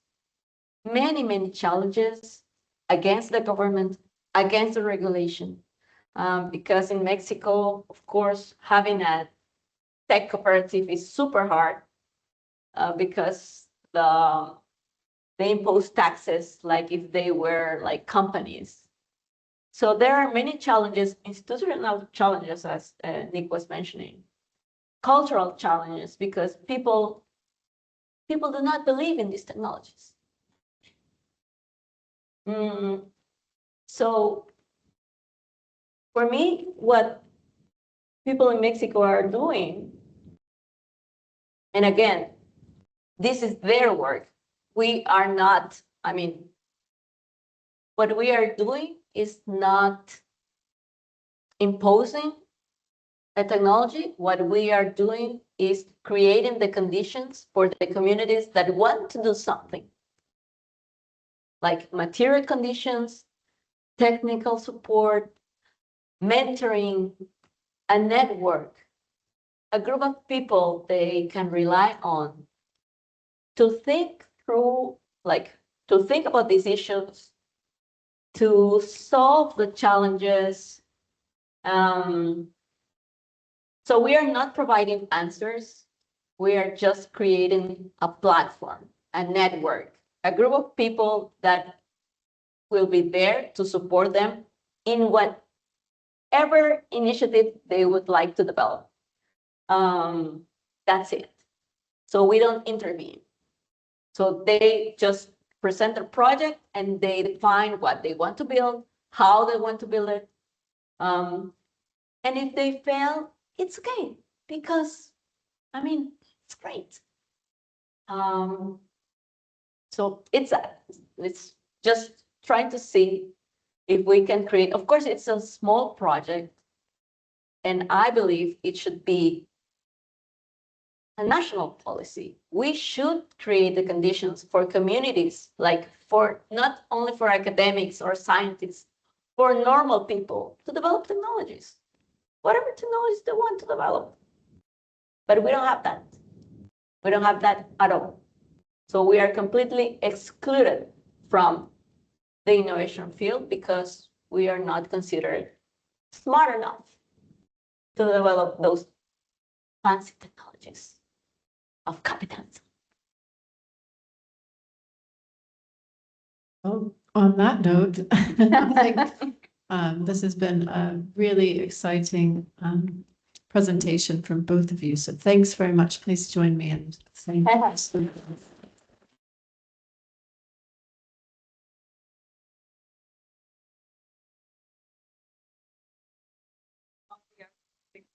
many, many challenges against the government, against the regulation. Because in Mexico, of course, having a tech cooperative is super hard because they impose taxes like if they were like companies. So there are many challenges, institutional challenges, as Nick was mentioning, cultural challenges, because people do not believe in these technologies. So for me, what people in Mexico are doing, and again, this is their work. We are not, I mean, what we are doing is not imposing a technology. What we are doing is creating the conditions for the communities that want to do something, like material conditions, technical support, mentoring, a network, a group of people they can rely on to think through, like to think about these issues, to solve the challenges. So we are not providing answers. We are just creating a platform, a network, a group of people that will be there to support them in whatever initiative they would like to develop. That's it. So we don't intervene. So they just present a project and they define what they want to build, how they want to build it. And if they fail, it's okay, because, I mean, it's great. So it's just trying to see if we can create, of course, it's a small project, and I believe it should be a national policy. We should create the conditions for communities, like for not only for academics or scientists, for normal people to develop technologies, whatever technologies they want to develop. But we don't have that. We don't have that at all. So we are completely excluded from the innovation field because we are not considered smart enough to develop those fancy technologies of capitalism. Well, on that note, I think this has been a really exciting presentation from both of you. So thanks very much. Please join me in saying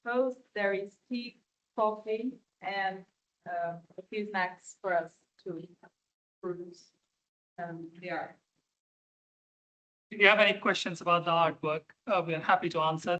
post, there is tea, coffee, and a few snacks for us to peruse the art. If you have any questions about the artwork, we are happy to answer.